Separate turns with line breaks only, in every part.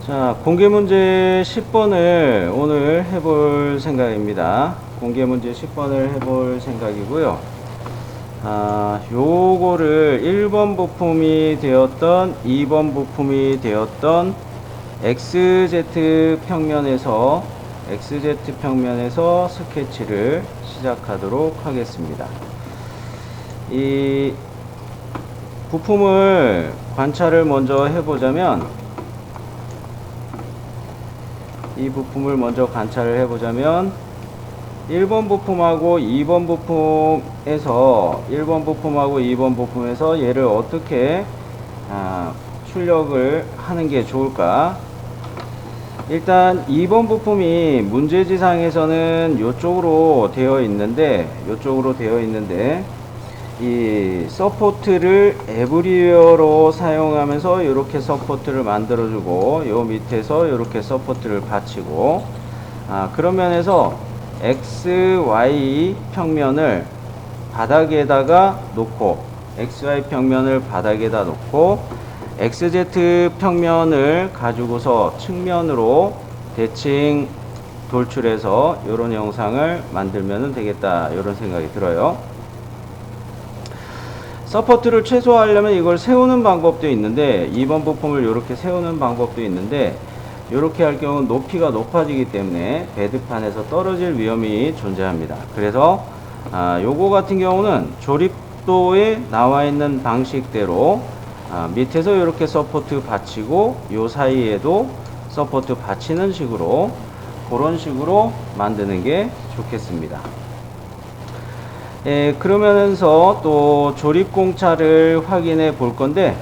자, 공개문제 10번을 오늘 해볼 생각입니다. 공개문제 10번을 해볼 생각이고요. 요거를 1번 부품이 되었던 2번 부품이 되었던 XZ 평면에서 스케치를 시작하도록 하겠습니다. 이 부품을 관찰을 먼저 해보자면, 이 부품을 먼저 관찰을 해보자면 1번 부품하고 2번 부품에서 얘를 어떻게 출력을 하는 게 좋을까. 일단 2번 부품이 문제지상에서는 요쪽으로 되어 있는데 이 서포트를 에브리웨어로 사용하면서 이렇게 서포트를 만들어주고, 요 밑에서 이렇게 서포트를 받치고, 그런 면에서 XY 평면을 바닥에다가 놓고, XZ 평면을 가지고서 측면으로 대칭 돌출해서 이런 영상을 만들면 되겠다, 이런 생각이 들어요. 서포트를 최소화하려면 이걸 세우는 방법도 있는데, 2번 부품을 이렇게 세우는 방법도 있는데, 이렇게 할 경우는 높이가 높아지기 때문에 베드판에서 떨어질 위험이 존재합니다. 그래서 요거 같은 경우는 조립도에 나와 있는 방식대로 밑에서 이렇게 서포트 받치고, 요 사이에도 서포트 받치는 식으로, 그런 식으로 만드는 게 좋겠습니다. 그러면서 또 조립공차를 확인해 볼 건데,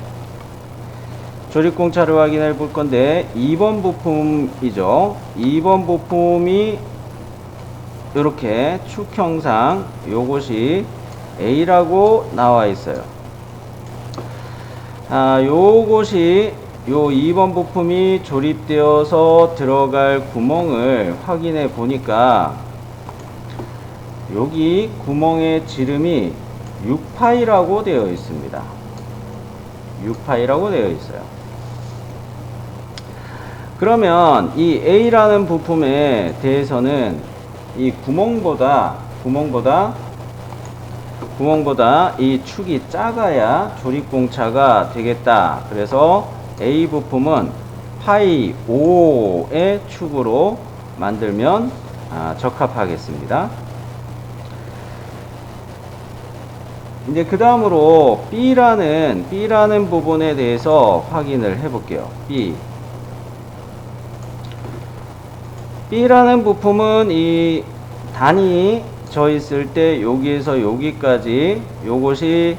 2번 부품이죠. 2번 부품이 이렇게 축형상 요것이 A라고 나와 있어요. 요것이 요 2번 부품이 조립되어서 들어갈 구멍을 확인해 보니까, 여기 구멍의 지름이 6파이라고 되어 있습니다. 6파이라고 되어 있어요. 그러면 이 A라는 부품에 대해서는 이 구멍보다 이 축이 작아야 조립공차가 되겠다. 그래서 A 부품은 파이 5의 축으로 만들면 적합하겠습니다. 이제 그 다음으로 B라는 부분에 대해서 확인을 해 볼게요. B라는 부품은 이 단이 져 있을 때 여기에서 여기까지 요것이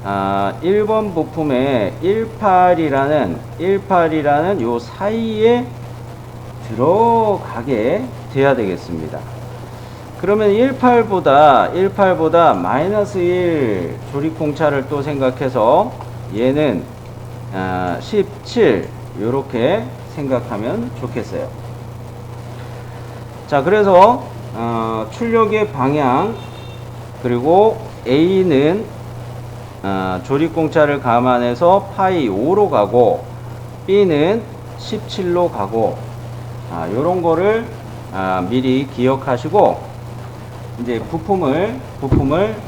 1번 부품의 18이라는 요 사이에 들어가게 돼야 되겠습니다. 그러면 18보다 마이너스 1 조립공차를 또 생각해서 얘는 17 요렇게 생각하면 좋겠어요. 자, 그래서 출력의 방향, 그리고 A는 조립공차를 감안해서 파이 5로 가고, B는 17로 가고, 요런 거를 미리 기억하시고 이제 부품을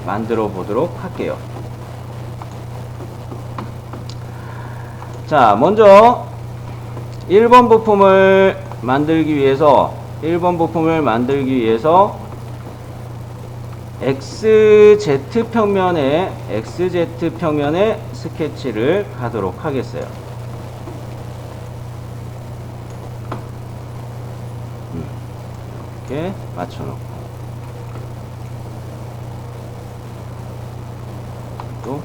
만들어 보도록 할게요. 자, 먼저 1번 부품을 만들기 위해서 XZ 평면에 스케치를 가도록 하겠어요. 이렇게 맞춰놓고, 또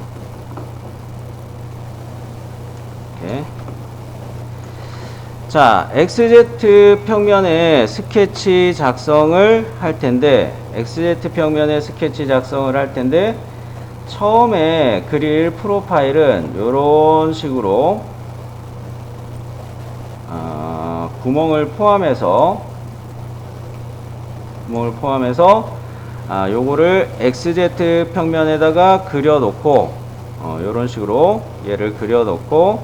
이렇게. 자, XZ 평면에 스케치 작성을 할 텐데, 처음에 그릴 프로파일은 요런 식으로 구멍을 포함해서 요거를 XZ 평면에다가 그려놓고, 요런 식으로 얘를 그려놓고,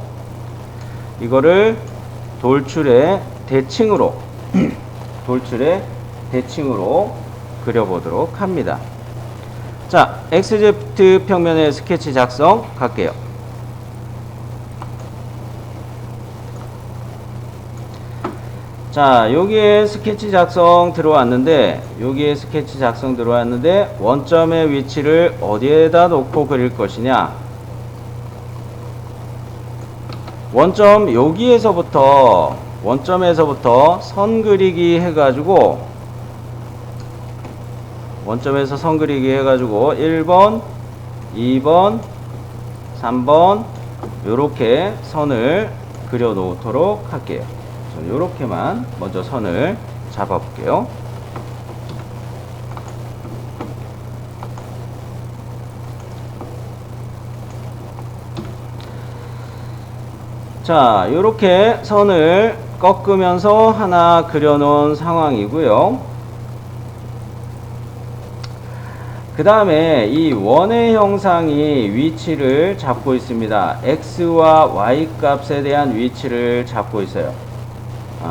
이거를 돌출의 대칭으로 돌출의 대칭으로 그려보도록 합니다. 자, XZ 평면의 스케치 작성 갈게요. 자, 여기에 스케치 작성 들어왔는데 원점의 위치를 어디에다 놓고 그릴 것이냐? 원점에서부터 선 그리기 해가지고 원점에서 선 그리기 해가지고 1번, 2번, 3번 요렇게 선을 그려 놓도록 할게요. 요렇게만 먼저 선을 잡아 볼게요. 자, 요렇게 선을 꺾으면서 하나 그려 놓은 상황이고요. 그 다음에 이 원의 형상이 위치를 잡고 있습니다. X와 Y 값에 대한 위치를 잡고 있어요.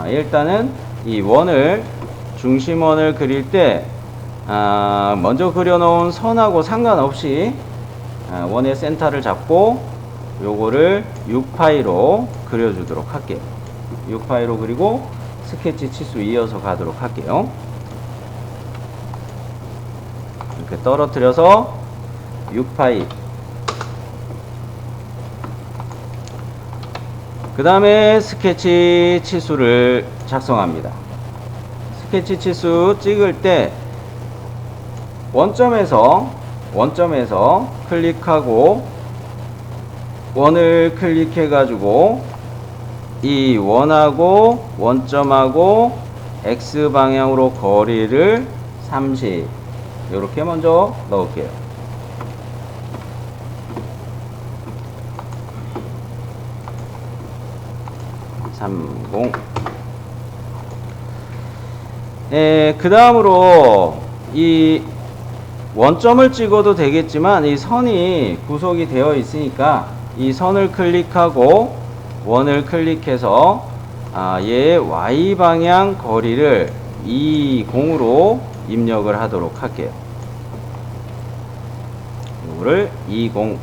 일단은 이 중심원을 그릴 때 먼저 그려놓은 선하고 상관없이 원의 센터를 잡고 요거를 6파이로 그려주도록 할게요. 6파이로 그리고 스케치 치수 이어서 가도록 할게요. 이렇게 떨어뜨려서 6파이. 그 다음에 스케치 치수를 작성합니다. 스케치 치수 찍을 때 원점에서 클릭하고 원을 클릭해 가지고 이 원하고 원점하고 X 방향으로 거리를 30 이렇게 먼저 넣을게요. 30. 그 다음으로 이 원점을 찍어도 되겠지만 이 선이 구속이 되어 있으니까 이 선을 클릭하고 원을 클릭해서 얘의 Y방향 거리를 20으로 입력을 하도록 할게요. 이거를 20.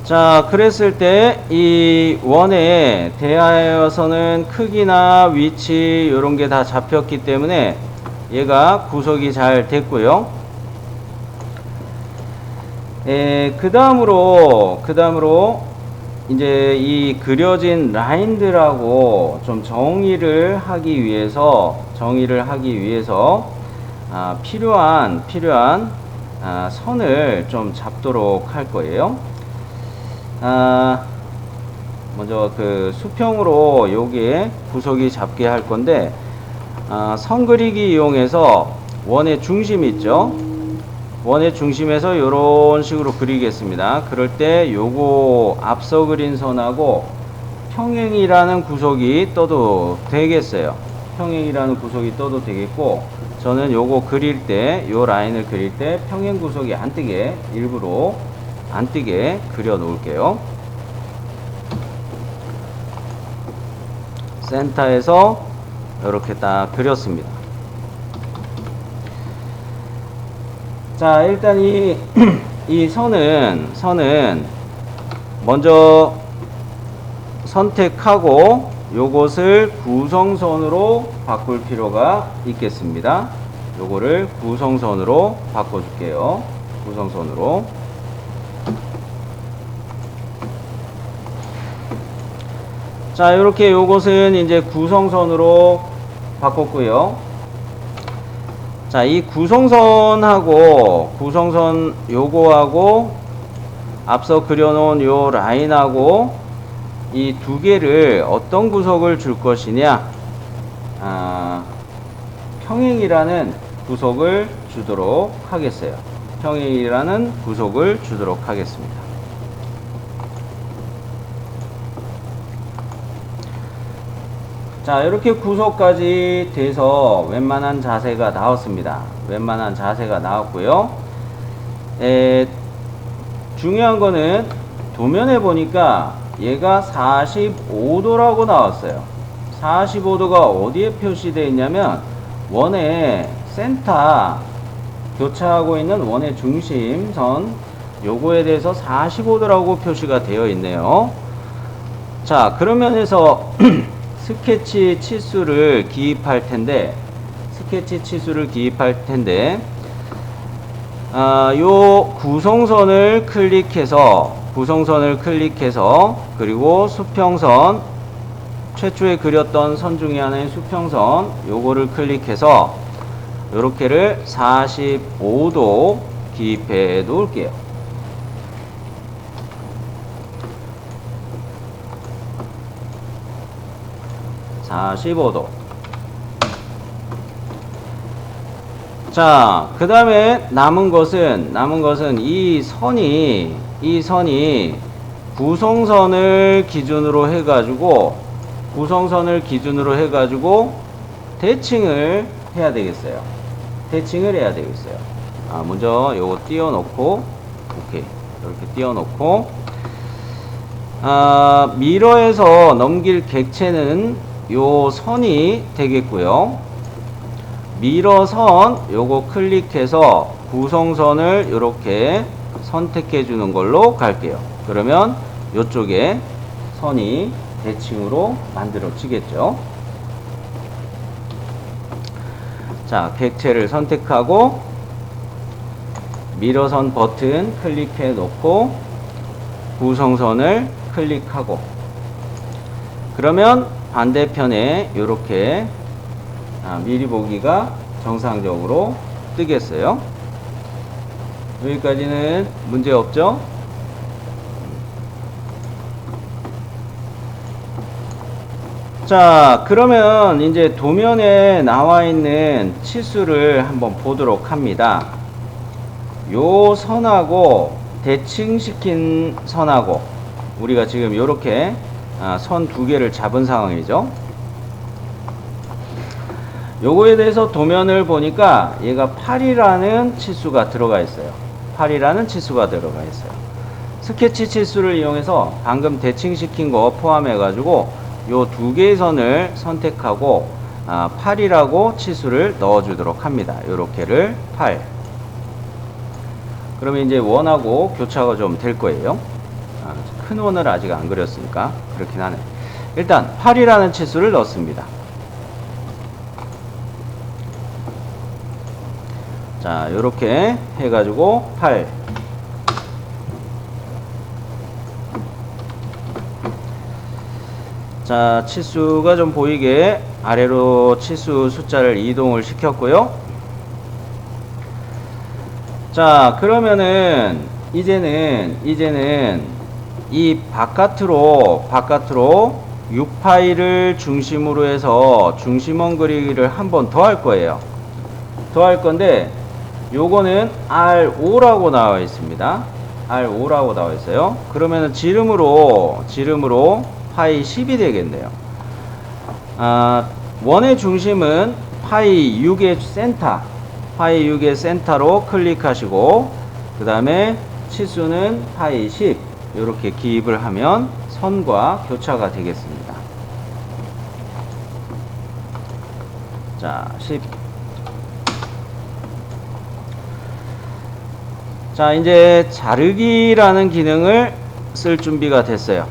자, 그랬을 때 이 원에 대하여서는 크기나 위치 이런 게 다 잡혔기 때문에 얘가 구속이 잘 됐고요. 그 다음으로 이제 이 그려진 라인들하고 좀 정의를 하기 위해서 필요한 선을 좀 잡도록 할 거예요. 먼저 그 수평으로 여기에 구석이 잡게 할 건데, 선 그리기 이용해서 원의 중심 있죠? 원의 중심에서 이런 식으로 그리겠습니다. 그럴 때 요거 앞서 그린 선하고 평행이라는 구석이 떠도 되겠어요. 평행이라는 구석이 떠도 되겠고, 저는 요거 그릴 때, 요 라인을 그릴 때 평행 구석이 안 뜨게, 일부러 안 뜨게 그려 놓을게요. 센터에서 이렇게 딱 그렸습니다. 자, 일단 이 선은 먼저 선택하고 요것을 구성선으로 바꿀 필요가 있겠습니다. 요거를 구성선으로 바꿔줄게요. 구성선으로. 자, 이렇게 요것은 이제 구성선으로 바꿨고요. 자, 이 구성선하고 요거하고 앞서 그려놓은 요 라인하고 이 두 개를 어떤 구석을 줄 것이냐, 평행이라는 구석을 주도록 하겠어요. 평행이라는 구석을 주도록 하겠습니다. 자, 이렇게 구속까지 돼서 웬만한 자세가 나왔습니다. 웬만한 자세가 나왔고요. 중요한 거는 도면에 보니까 얘가 45도라고 나왔어요. 45도가 어디에 표시되어 있냐면 원의 센터, 교차하고 있는 원의 중심선, 요거에 대해서 45도라고 표시가 되어 있네요. 자, 그러면서 스케치 치수를 기입할 텐데, 요 구성선을 클릭해서, 그리고 수평선, 최초에 그렸던 선 중에 하나인 수평선, 요거를 클릭해서, 요렇게를 45도 기입해 놓을게요. (45도) 자, 그 다음에 남은 것은 이 선이 구성선을 기준으로 해가지고 대칭을 해야 되겠어요. 먼저 요거 띄워놓고, 오케이. 이렇게 띄워놓고, 미러에서 넘길 객체는 요 선이 되겠고요. 미러선 요거 클릭해서 구성선을 이렇게 선택해 주는 걸로 갈게요. 그러면 요쪽에 선이 대칭으로 만들어지겠죠. 자, 객체를 선택하고 미러선 버튼 클릭해 놓고 구성선을 클릭하고, 그러면 반대편에 이렇게 미리 보기가 정상적으로 뜨겠어요. 여기까지는 문제 없죠? 자, 그러면 이제 도면에 나와 있는 치수를 한번 보도록 합니다. 요 선하고 대칭시킨 선하고, 우리가 지금 이렇게 선 두 개를 잡은 상황이죠. 요거에 대해서 도면을 보니까 얘가 8이라는 치수가 들어가 있어요. 스케치 치수를 이용해서 방금 대칭시킨 거 포함해 가지고 요 두 개의 선을 선택하고 8이라고 치수를 넣어 주도록 합니다. 요렇게를 8. 그러면 이제 원하고 교차가 좀 될 거예요. 큰 원을 아직 안 그렸으니까 그렇긴 하네. 일단 8이라는 치수를 넣습니다. 자, 요렇게 해가지고 8. 자, 치수가 좀 보이게 아래로 치수 숫자를 이동을 시켰고요. 자, 그러면은 이제는 이 바깥으로 6파이를 중심으로 해서 중심원 그리기를 한 번 더 할 거예요. 요거는 R5라고 나와 있습니다. R5라고 나와 있어요. 그러면은 지름으로 파이 10이 되겠네요. 원의 중심은 파이 6의 센터로 클릭하시고, 그 다음에 치수는 파이 10 이렇게 기입을 하면 선과 교차가 되겠습니다. 자, 10. 자, 이제 자르기라는 기능을 쓸 준비가 됐어요.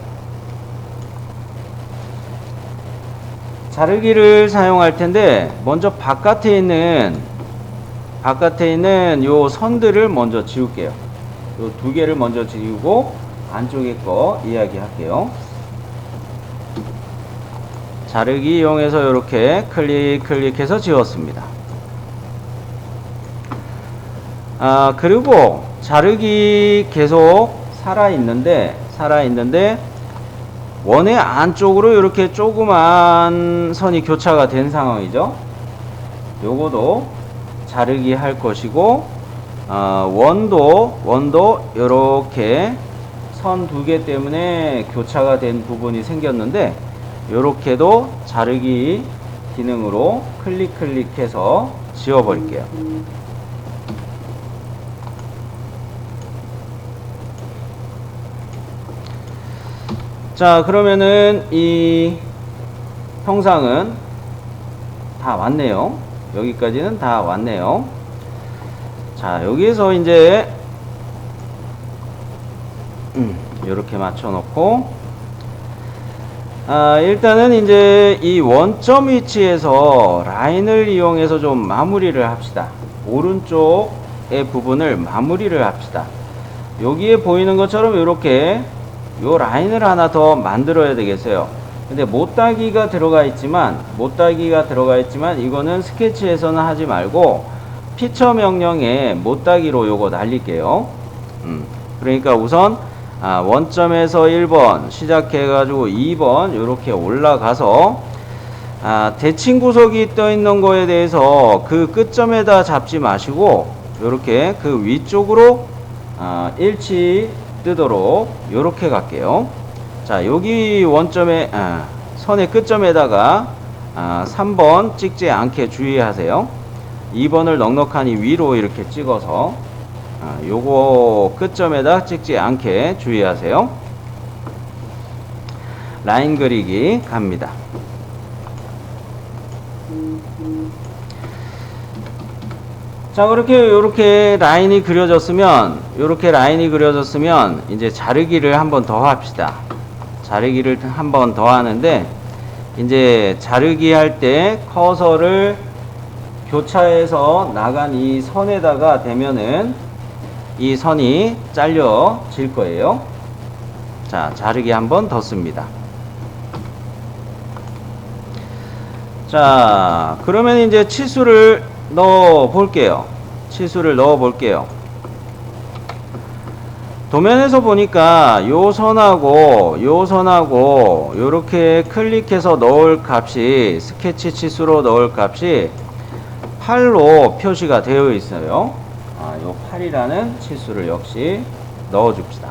자르기를 사용할 텐데, 먼저 바깥에 있는 요 선들을 먼저 지울게요. 요 두 개를 먼저 지우고 안쪽에 거 이야기할게요. 자르기 이용해서 이렇게 클릭해서 지웠습니다. 그리고 자르기 계속 살아있는데 원의 안쪽으로 이렇게 조그만 선이 교차가 된 상황이죠. 요거도 자르기 할 것이고, 원도 이렇게 선 두 개 때문에 교차가 된 부분이 생겼는데, 요렇게도 자르기 기능으로 클릭해서 지워버릴게요. 자, 그러면은 이 형상은 다 왔네요. 여기까지는 다 왔네요. 자, 여기에서 이제 이렇게 맞춰 놓고, 일단은 이제 이 원점 위치에서 라인을 이용해서 좀 마무리를 합시다. 오른쪽의 부분을 마무리를 합시다. 여기에 보이는 것처럼 이렇게 요 라인을 하나 더 만들어야 되겠어요. 근데 못따기가 들어가 있지만 이거는 스케치에서는 하지 말고 피처 명령에 못따기로 요거 날릴게요. 그러니까 우선 원점에서 1번 시작해 가지고 2번 요렇게 올라가서 대칭 구석이 떠 있는 거에 대해서 그 끝점에다 잡지 마시고 요렇게 그 위쪽으로 일치 뜨도록 요렇게 갈게요. 자, 여기 원점에 선의 끝점에다가 3번 찍지 않게 주의하세요. 2번을 넉넉하니 위로 이렇게 찍어서 요거 끝점에다 찍지 않게 주의하세요. 라인 그리기 갑니다. 자, 요렇게 라인이 그려졌으면 이제 자르기를 한 번 더 합시다. 자르기를 한 번 더 하는데, 이제 자르기 할 때 커서를 교차해서 나간 이 선에다가 대면은 이 선이 잘려질 거예요. 자, 자르기 한 번 더 씁니다. 자, 그러면 이제 치수를 넣어 볼게요. 도면에서 보니까 요 선하고 요렇게 클릭해서 넣을 값이, 스케치 치수로 넣을 값이 8로 표시가 되어 있어요. 요 8이라는 치수를 역시 넣어 줍시다.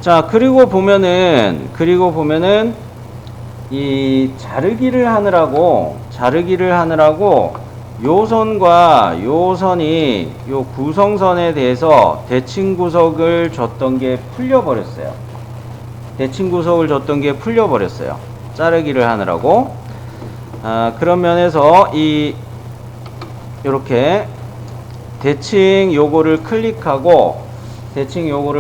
자, 그리고 보면은 이 자르기를 하느라고 요 선과 요 선이 요 구성선에 대해서 대칭 구석을 줬던 게 풀려버렸어요. 자르기를 하느라고. 그런 면에서 요렇게 대칭 요거를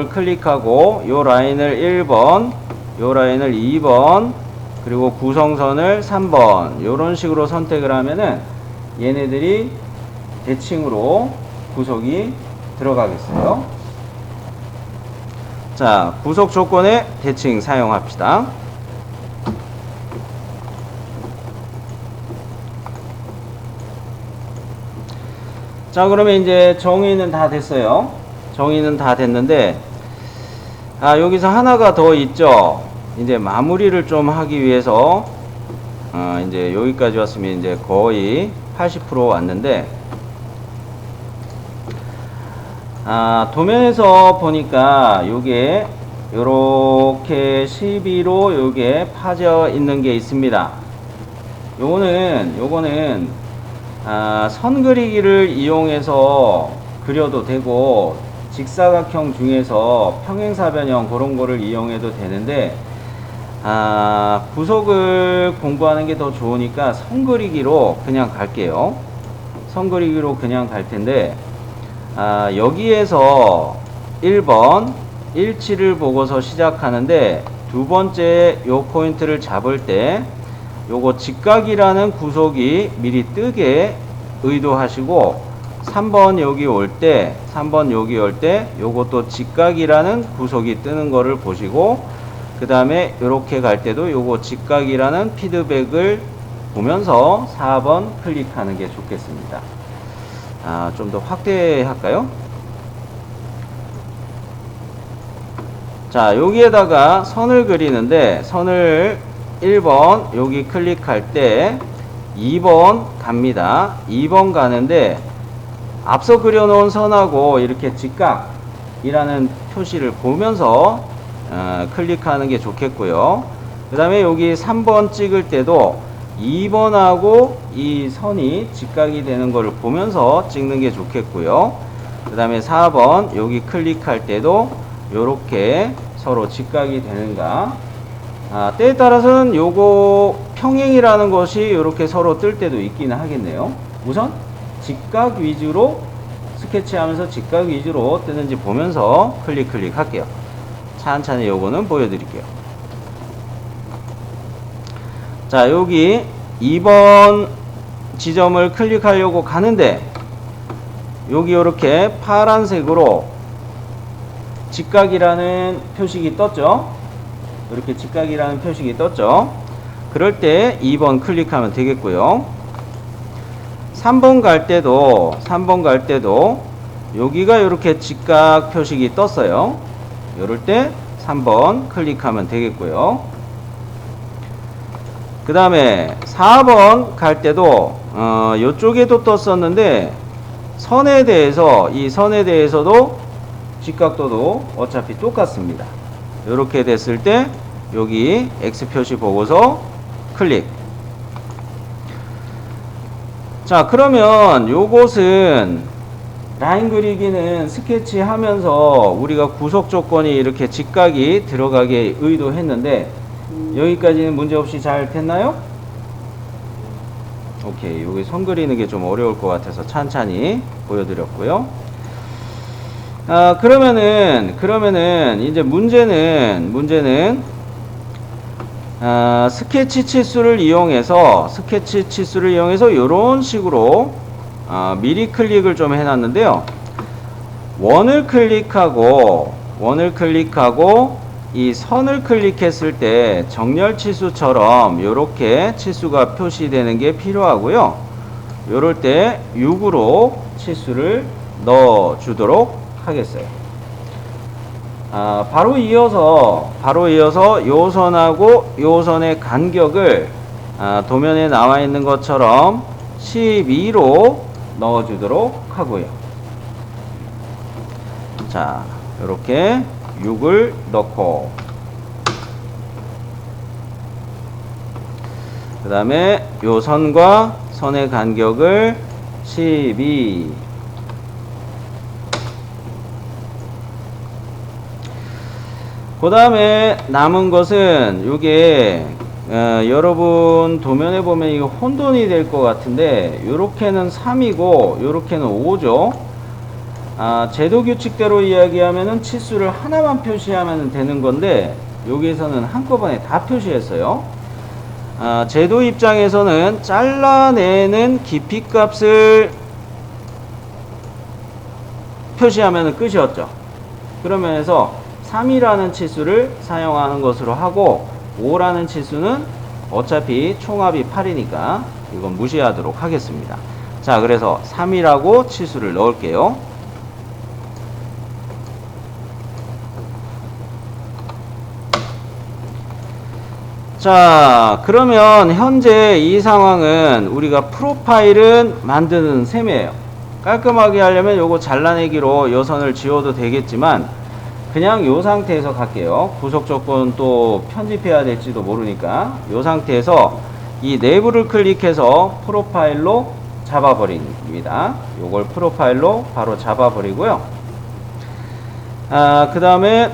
클릭하고 요 라인을 1번, 요 라인을 2번, 그리고 구성선을 3번 요런 식으로 선택을 하면은 얘네들이 대칭으로 구석이 들어가겠어요. 자, 구석 조건에 대칭 사용합시다. 자, 그러면 이제 정의는 다 됐어요. 정의는 다 됐는데, 여기서 하나가 더 있죠. 이제 마무리를 좀 하기 위해서, 이제 여기까지 왔으면 이제 거의 80% 왔는데, 도면에서 보니까 요게 요렇게 12로 요게 파져 있는 게 있습니다. 요거는 선 그리기를 이용해서 그려도 되고, 직사각형 중에서 평행사변형 그런 거를 이용해도 되는데, 구석을 공부하는 게 더 좋으니까 선 그리기로 그냥 갈게요. 선 그리기로 그냥 갈 텐데, 여기에서 1번 일치를 보고서 시작하는데, 두 번째 요 포인트를 잡을 때 요거 직각이라는 구석이 미리 뜨게 의도하시고, 3번 여기 올 때 요것도 직각이라는 구석이 뜨는 거를 보시고, 그 다음에 요렇게 갈 때도 요거 직각이라는 피드백을 보면서 4번 클릭하는 게 좋겠습니다. 좀 더 확대할까요? 자, 여기에다가 선을 그리는데, 선을 1번 여기 클릭할 때 2번 갑니다. 2번 가는데, 앞서 그려놓은 선하고 이렇게 직각이라는 표시를 보면서 클릭하는 게 좋겠고요. 그 다음에 여기 3번 찍을 때도 2번하고 이 선이 직각이 되는 것을 보면서 찍는 게 좋겠고요. 그 다음에 4번 여기 클릭할 때도 이렇게 서로 직각이 되는가. 때에 따라서는 요거 평행이라는 것이 이렇게 서로 뜰 때도 있기는 하겠네요. 우선 직각 위주로 스케치하면서 직각 위주로 뜨는지 보면서 클릭 할게요. 찬찬히 요거는 보여드릴게요. 자, 여기 2번 지점을 클릭하려고 가는데 여기 이렇게 파란색으로 직각이라는 표식이 떴죠. 이렇게 직각이라는 표식이 떴죠. 그럴 때 2번 클릭하면 되겠고요. 3번 갈 때도 여기가 이렇게 직각 표식이 떴어요. 이럴 때 3번 클릭하면 되겠고요. 그 다음에 4번 갈 때도 이쪽에도 떴었는데 이 선에 대해서도 직각도도 어차피 똑같습니다. 이렇게 됐을 때 여기 X 표시 보고서 클릭. 자, 그러면 요것은 라인 그리기는 스케치 하면서 우리가 구속 조건이 이렇게 직각이 들어가게 의도했는데 여기까지는 문제없이 잘 됐나요? 오케이. 여기 선 그리는 게 좀 어려울 것 같아서 찬찬히 보여드렸고요. 그러면은 이제 문제는 스케치 치수를 이용해서 이런 식으로 미리 클릭을 좀 해놨는데요. 원을 클릭하고 이 선을 클릭했을 때 정렬 치수처럼 이렇게 치수가 표시되는 게 필요하고요. 요럴 때 6으로 치수를 넣어 주도록 하겠어요. 바로 이어서 요 선하고 요 선의 간격을 도면에 나와 있는 것처럼 12로 넣어 주도록 하고요. 자, 이렇게 6을 넣고 그 다음에 요 선과 선의 간격을 12. 그 다음에 남은 것은 요게 여러분 도면에 보면 이거 혼돈이 될 것 같은데 요렇게는 3이고 요렇게는 5죠. 제도 규칙대로 이야기하면은 치수를 하나만 표시하면 되는 건데 여기에서는 한꺼번에 다 표시했어요. 제도 입장에서는 잘라내는 깊이 값을 표시하면 끝이었죠. 그러면서 3이라는 치수를 사용하는 것으로 하고 5라는 치수는 어차피 총합이 8이니까 이건 무시하도록 하겠습니다. 자, 그래서 3이라고 치수를 넣을게요. 자, 그러면 현재 이 상황은 우리가 프로파일은 만드는 셈이에요. 깔끔하게 하려면 요거 잘라내기로 요 선을 지워도 되겠지만 그냥 요 상태에서 갈게요. 구속 조건 또 편집해야 될지도 모르니까 요 상태에서 이 내부를 클릭해서 프로파일로 잡아버립니다. 요걸 프로파일로 바로 잡아버리고요. 그 다음에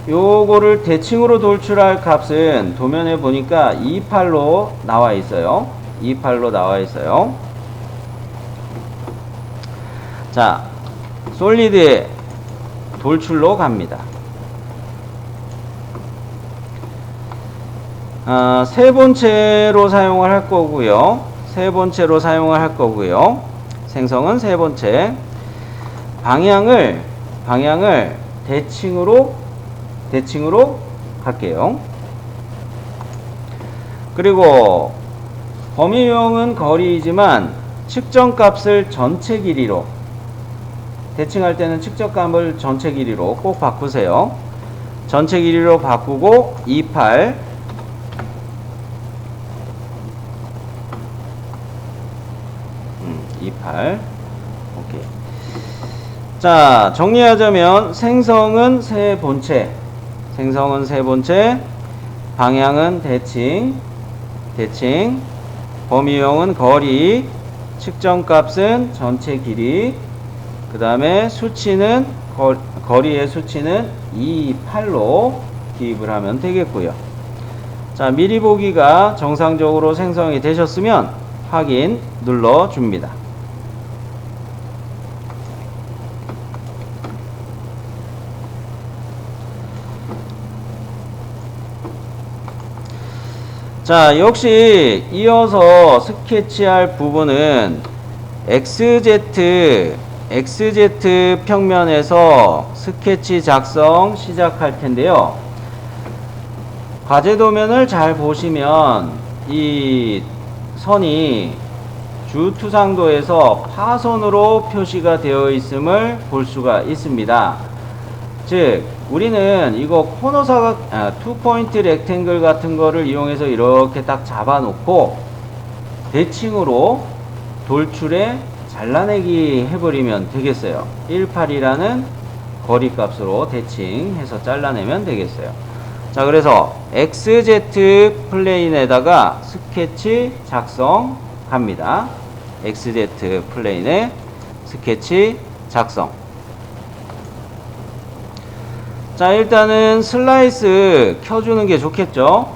요거를 대칭으로 돌출할 값은 도면에 보니까 28로 나와 있어요. 28로 나와 있어요. 자, 솔리드에 돌출로 갑니다. 세 번째로 사용을 할 거고요. 생성은 세 번째. 방향을 대칭으로 갈게요. 그리고 범위 유형은 거리이지만 측정 값을 전체 길이로, 대칭할 때는 측정값을 전체 길이로 꼭 바꾸세요. 전체 길이로 바꾸고 28 28 자, 정리하자면 생성은 세 본체, 방향은 대칭, 범위용은 거리, 측정값은 전체 길이, 그 다음에 수치는 거리의 수치는 2,8로 기입을 하면 되겠고요. 자, 미리 보기가 정상적으로 생성이 되셨으면 확인 눌러줍니다. 자, 역시 이어서 스케치할 부분은 XZ 평면에서 스케치 작성 시작할 텐데요. 과제도면을 잘 보시면 이 선이 주투상도에서 파선으로 표시가 되어 있음을 볼 수가 있습니다. 즉 우리는 이거 코너 사각 투포인트 렉탱글 같은 거를 이용해서 이렇게 딱 잡아 놓고 대칭으로 돌출에 잘라내기 해버리면 되겠어요. 18이라는 거리 값으로 대칭해서 잘라내면 되겠어요. 자, 그래서 XZ 플레인에다가 스케치 작성 갑니다. XZ 플레인에 스케치 작성. 자, 일단은 슬라이스 켜주는 게 좋겠죠.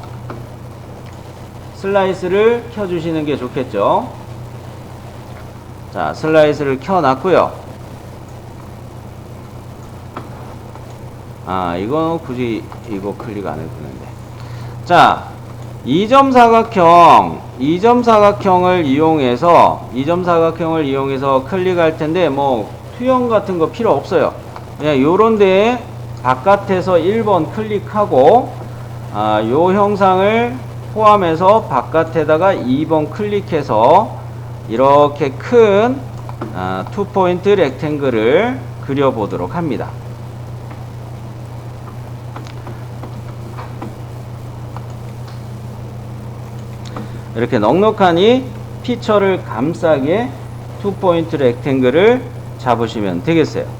슬라이스를 켜주시는 게 좋겠죠. 자, 슬라이스를 켜놨고요. 이거 굳이 이거 클릭 안 해도 되는데. 자, 2점 사각형을 이용해서 클릭할 텐데 뭐 투영 같은 거 필요 없어요. 그냥 요런 데에 바깥에서 1번 클릭하고 요 형상을 포함해서 바깥에다가 2번 클릭해서 이렇게 큰 투포인트 렉탱글을 그려보도록 합니다. 이렇게 넉넉하니 피처를 감싸게 투포인트 렉탱글을 잡으시면 되겠어요.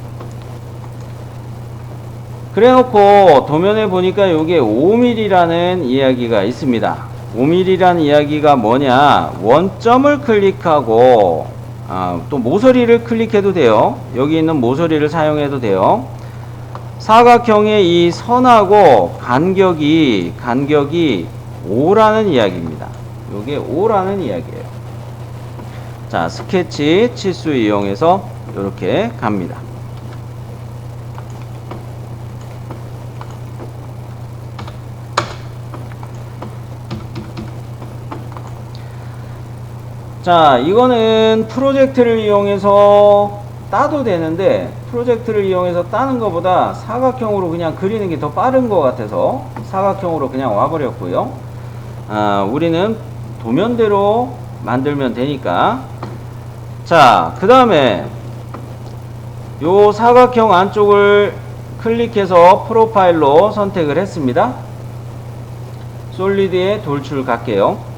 그래놓고 도면에 보니까 요게 5mm라는 이야기가 있습니다. 5mm라는 이야기가 뭐냐, 원점을 클릭하고 또 모서리를 클릭해도 돼요. 여기 있는 모서리를 사용해도 돼요. 사각형의 이 선하고 간격이 5라는 이야기입니다. 요게 5라는 이야기예요. 자, 스케치 치수 이용해서 이렇게 갑니다. 자, 이거는 프로젝트를 이용해서 따도 되는데 프로젝트를 이용해서 따는 것보다 사각형으로 그냥 그리는 게 더 빠른 것 같아서 사각형으로 그냥 와버렸고요. 우리는 도면대로 만들면 되니까. 자, 그 다음에 요 사각형 안쪽을 클릭해서 프로파일로 선택을 했습니다. 솔리드에 돌출 갈게요.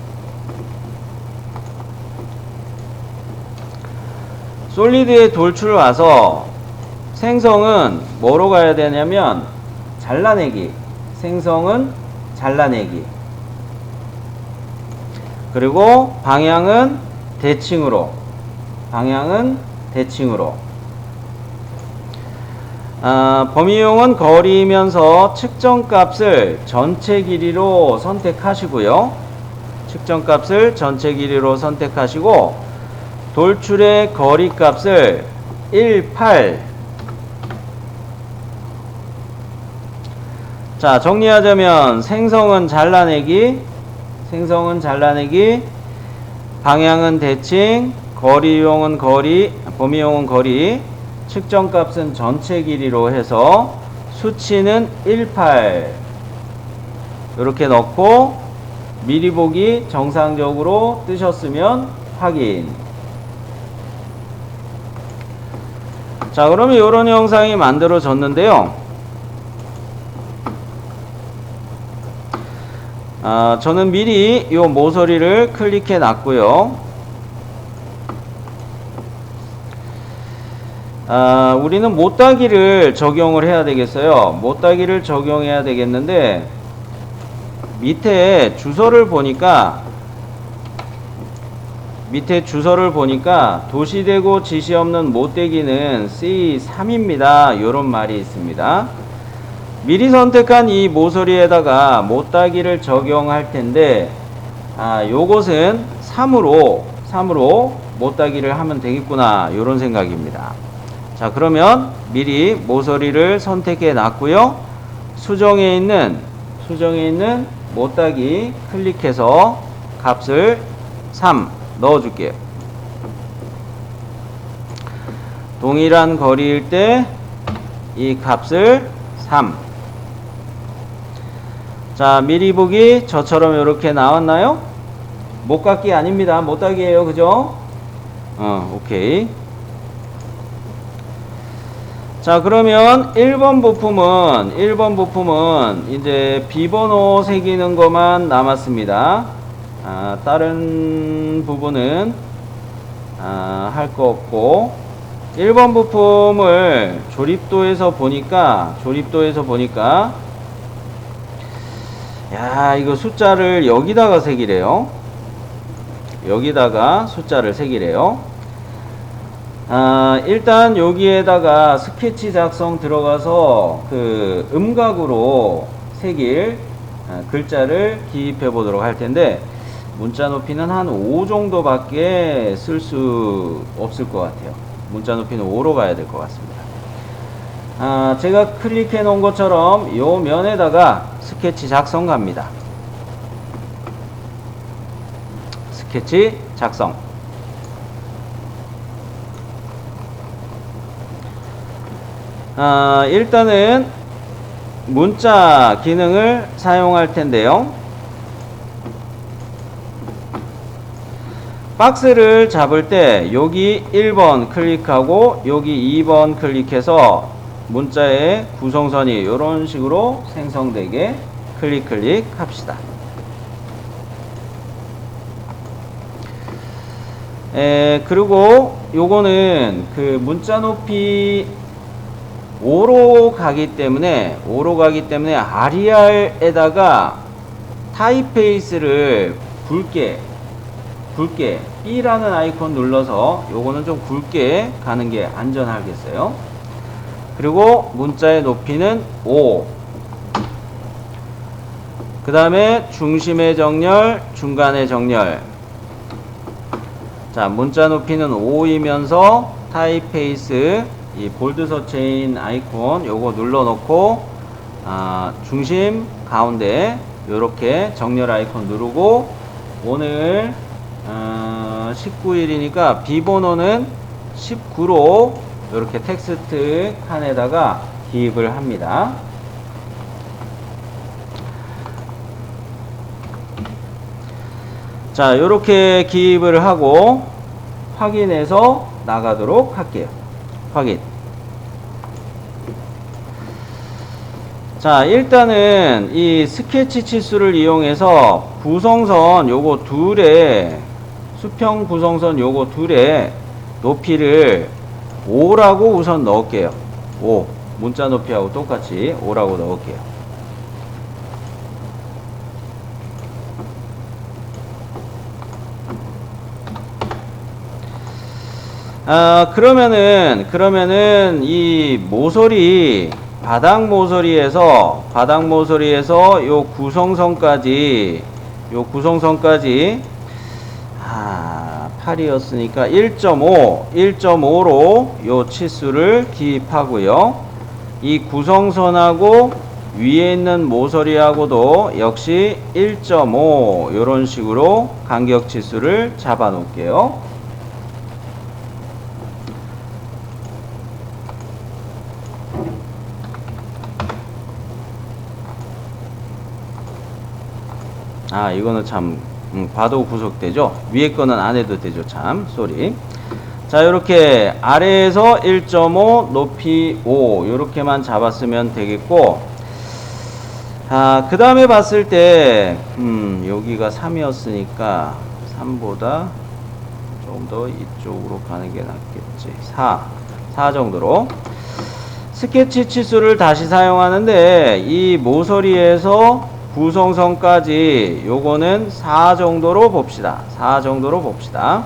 솔리드에 돌출 와서 생성은 뭐로 가야 되냐면 잘라내기, 생성은 잘라내기, 그리고 방향은 대칭으로, 범위용은 거리면서 측정값을 전체 길이로 선택하시고요. 돌출의 거리값을 1,8. 자, 정리하자면 생성은 잘라내기, 방향은 대칭, 범위용은 거리, 측정값은 전체 길이로 해서 수치는 1,8 이렇게 넣고 미리 보기 정상적으로 뜨셨으면 확인. 자, 그러면 이런 영상이 만들어졌는데요. 저는 미리 이 모서리를 클릭해 놨고요. 우리는 못따기를 적용을 해야 되겠어요. 못따기를 적용해야 되겠는데, 밑에 주소를 보니까 도시되고 지시 없는 못되기는 C3입니다. 요런 말이 있습니다. 미리 선택한 이 모서리에다가 못따기를 적용할 텐데, 요것은 3으로 못따기를 하면 되겠구나. 요런 생각입니다. 자, 그러면 미리 모서리를 선택해 놨고요. 수정에 있는 못따기 클릭해서 값을 3 넣어줄게요. 동일한 거리일 때 이 값을 3. 자, 미리 보기 저처럼 이렇게 나왔나요? 못갖기 아닙니다. 못따기예요. 그죠? 오케이. 자, 그러면 1번 부품은 이제 비번호 새기는 것만 남았습니다. 다른 부분은 할 거 없고, 1번 부품을 조립도에서 보니까 야, 이거 숫자를 여기다가 새기래요. 여기다가 숫자를 새기래요. 일단 여기에다가 스케치 작성 들어가서 그 음각으로 새길 글자를 기입해 보도록 할 텐데, 문자 높이는 한 5 정도밖에 쓸 수 없을 것 같아요. 문자 높이는 5로 가야 될 것 같습니다. 제가 클릭해 놓은 것처럼 요 면에다가 스케치 작성 갑니다. 스케치 작성. 일단은 문자 기능을 사용할 텐데요. 박스를 잡을 때 여기 1번 클릭하고 여기 2번 클릭해서 문자의 구성선이 이런 식으로 생성되게 클릭 합시다. 그리고 요거는 그 문자 높이 5로 가기 때문에 RER에다가 타입페이스를 굵게 B라는 아이콘 눌러서 요거는 좀 굵게 가는 게 안전하겠어요. 그리고 문자의 높이는 5. 그 다음에 중심의 정렬, 중간의 정렬. 자, 문자 높이는 5이면서 타입페이스 이 볼드 서체인 아이콘 요거 눌러 놓고 중심 가운데 요렇게 정렬 아이콘 누르고, 오늘 19일이니까 비번호는 19로 이렇게 텍스트 칸에다가 기입을 합니다. 자, 이렇게 기입을 하고 확인해서 나가도록 할게요. 확인. 자, 일단은 이 스케치 치수를 이용해서 구성선 요거 둘에, 수평 구성선 요거 둘에 높이를 5라고 우선 넣을게요. 5. 문자 높이하고 똑같이 5라고 넣을게요. 그러면은 이 모서리, 바닥 모서리에서 요 구성선까지 8이었으니까 1.5로 요 치수를 기입하고요. 이 구성선하고 위에 있는 모서리하고도 역시 1.5 요런 식으로 간격 치수를 잡아 놓을게요. 이거는 참 봐도 구속되죠. 위에 거는 안 해도 되죠. 참 쏘리. 자, 요렇게 아래에서 1.5 높이 5 요렇게만 잡았으면 되겠고, 그 다음에 봤을 때 여기가 3이었으니까 3보다 좀 더 이쪽으로 가는 게 낫겠지. 4. 4 정도로. 스케치 치수를 다시 사용하는데 이 모서리에서 구성선까지 요거는 4 정도로 봅시다. 4 정도로 봅시다.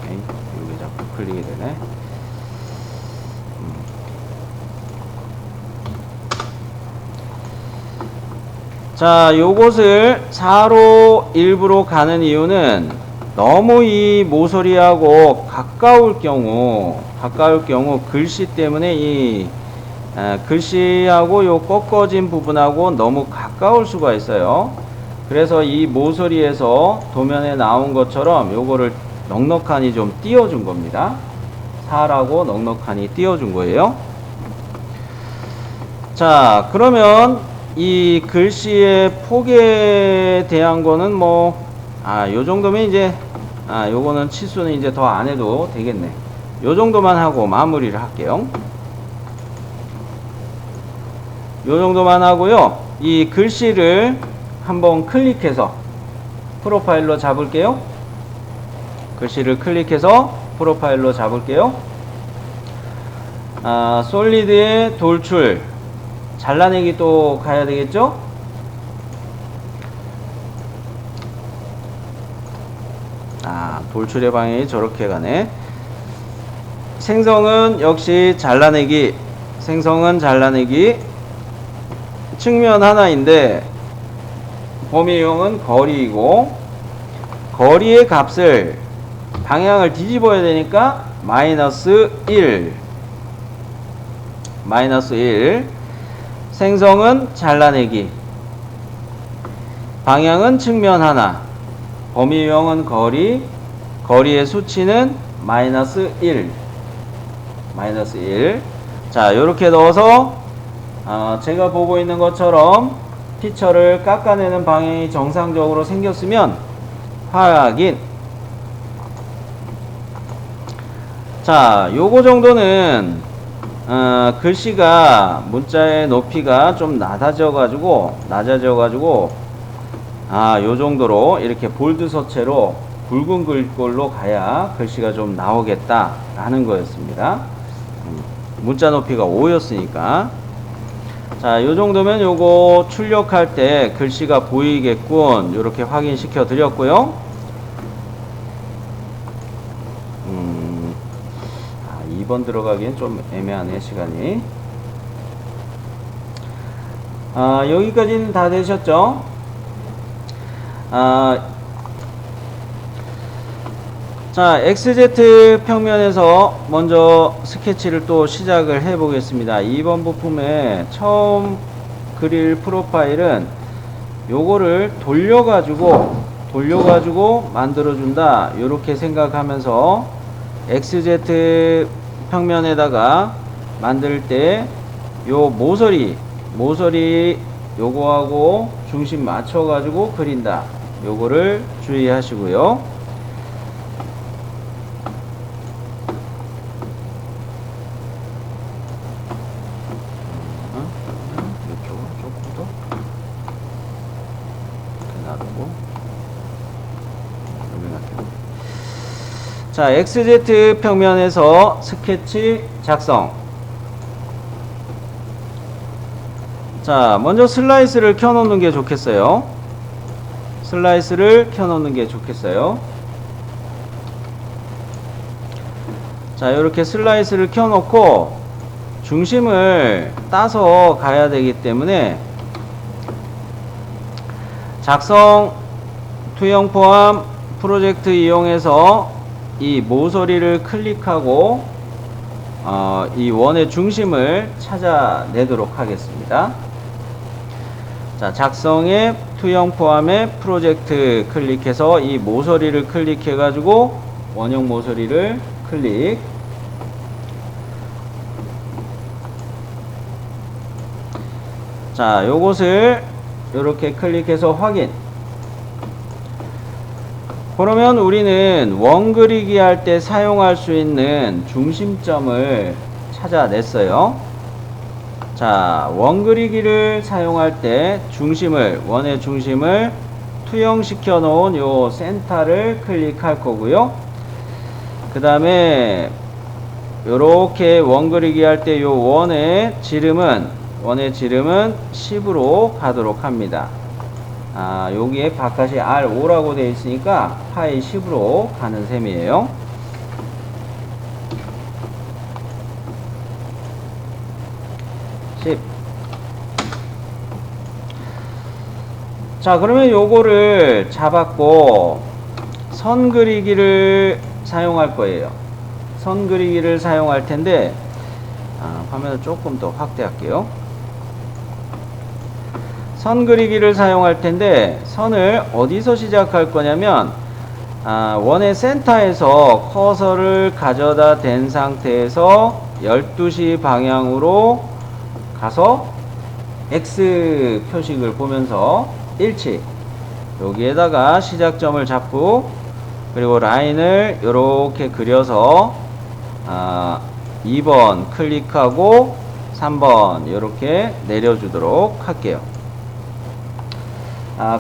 여기 자꾸 클릭이 되네. 자, 요것을 4로 일부러 가는 이유는 너무 이 모서리하고 가까울 경우 글씨 때문에 이 글씨하고 요 꺾어진 부분하고 너무 가까울 수가 있어요. 그래서 이 모서리에서 도면에 나온 것처럼 요거를 넉넉하니 좀 띄워준 겁니다. 4라고 넉넉하니 띄워준 거예요. 자, 그러면 이 글씨의 폭에 대한 거는 요 정도면 이제, 요거는 치수는 이제 더 안 해도 되겠네. 요 정도만 하고 마무리를 할게요. 요 정도만 하고요. 이 글씨를 한번 클릭해서 프로파일로 잡을게요. 글씨를 클릭해서 프로파일로 잡을게요. 솔리드의 돌출. 잘라내기 또 가야 되겠죠? 돌출의 방향이 저렇게 가네. 생성은 역시 잘라내기. 생성은 잘라내기. 측면 하나인데 범위형은 거리이고 거리의 값을 방향을 뒤집어야 되니까 마이너스 1. 생성은 잘라내기. 방향은 측면 하나. 범위형은 거리. 거리의 수치는 마이너스 1. 자, 요렇게 넣어서 제가 보고 있는 것처럼 피처를 깎아내는 방향이 정상적으로 생겼으면 확인. 자, 요거 정도는 글씨가 문자의 높이가 좀 낮아져 가지고 요 정도로 이렇게 볼드 서체로 굵은 글꼴로 가야 글씨가 좀 나오겠다 라는 거였습니다. 문자 높이가 5였으니까. 자, 요 정도면 요거 출력할 때 글씨가 보이겠군. 요렇게 확인시켜 드렸고요. 2번 들어가기엔 좀 애매하네, 시간이. 여기까지는 다 되셨죠? 자, XZ 평면에서 먼저 스케치를 또 시작을 해 보겠습니다. 2번 부품에 처음 그릴 프로파일은 요거를 돌려가지고 만들어준다. 요렇게 생각하면서 XZ 평면에다가 만들 때 요 모서리 요거하고 중심 맞춰가지고 그린다. 요거를 주의하시고요. 자, XZ 평면에서 스케치 작성. 자, 먼저 슬라이스를 켜놓는 게 좋겠어요. 자, 이렇게 슬라이스를 켜놓고 중심을 따서 가야 되기 때문에 작성, 투영 포함, 프로젝트 이용해서 이 모서리를 클릭하고 이 원의 중심을 찾아내도록 하겠습니다. 자, 작성에 투영 포함에 프로젝트 클릭해서 이 모서리를 클릭해 가지고 원형 모서리를 클릭. 자, 요것을 이렇게 클릭해서 확인. 그러면 우리는 원 그리기 할 때 사용할 수 있는 중심점을 찾아냈어요. 자, 원 그리기를 사용할 때 원의 중심을 투영시켜 놓은 요 센터를 클릭할 거고요. 그 다음에 요렇게 원 그리기 할 때 요 원의 지름은 10으로 가도록 합니다. 여기에 바깥이 R5라고 되어 있으니까 파이 10으로 가는 셈이에요. 자, 그러면 요거를 잡았고 선 그리기를 사용할 거예요. 선 그리기를 사용할 텐데 화면을 조금 더 확대할게요. 선 그리기를 사용할 텐데 선을 어디서 시작할 거냐면 원의 센터에서 커서를 가져다 댄 상태에서 12시 방향으로 가서 X 표식을 보면서 일치, 여기에다가 시작점을 잡고 그리고 라인을 이렇게 그려서 2번 클릭하고 3번 이렇게 내려주도록 할게요.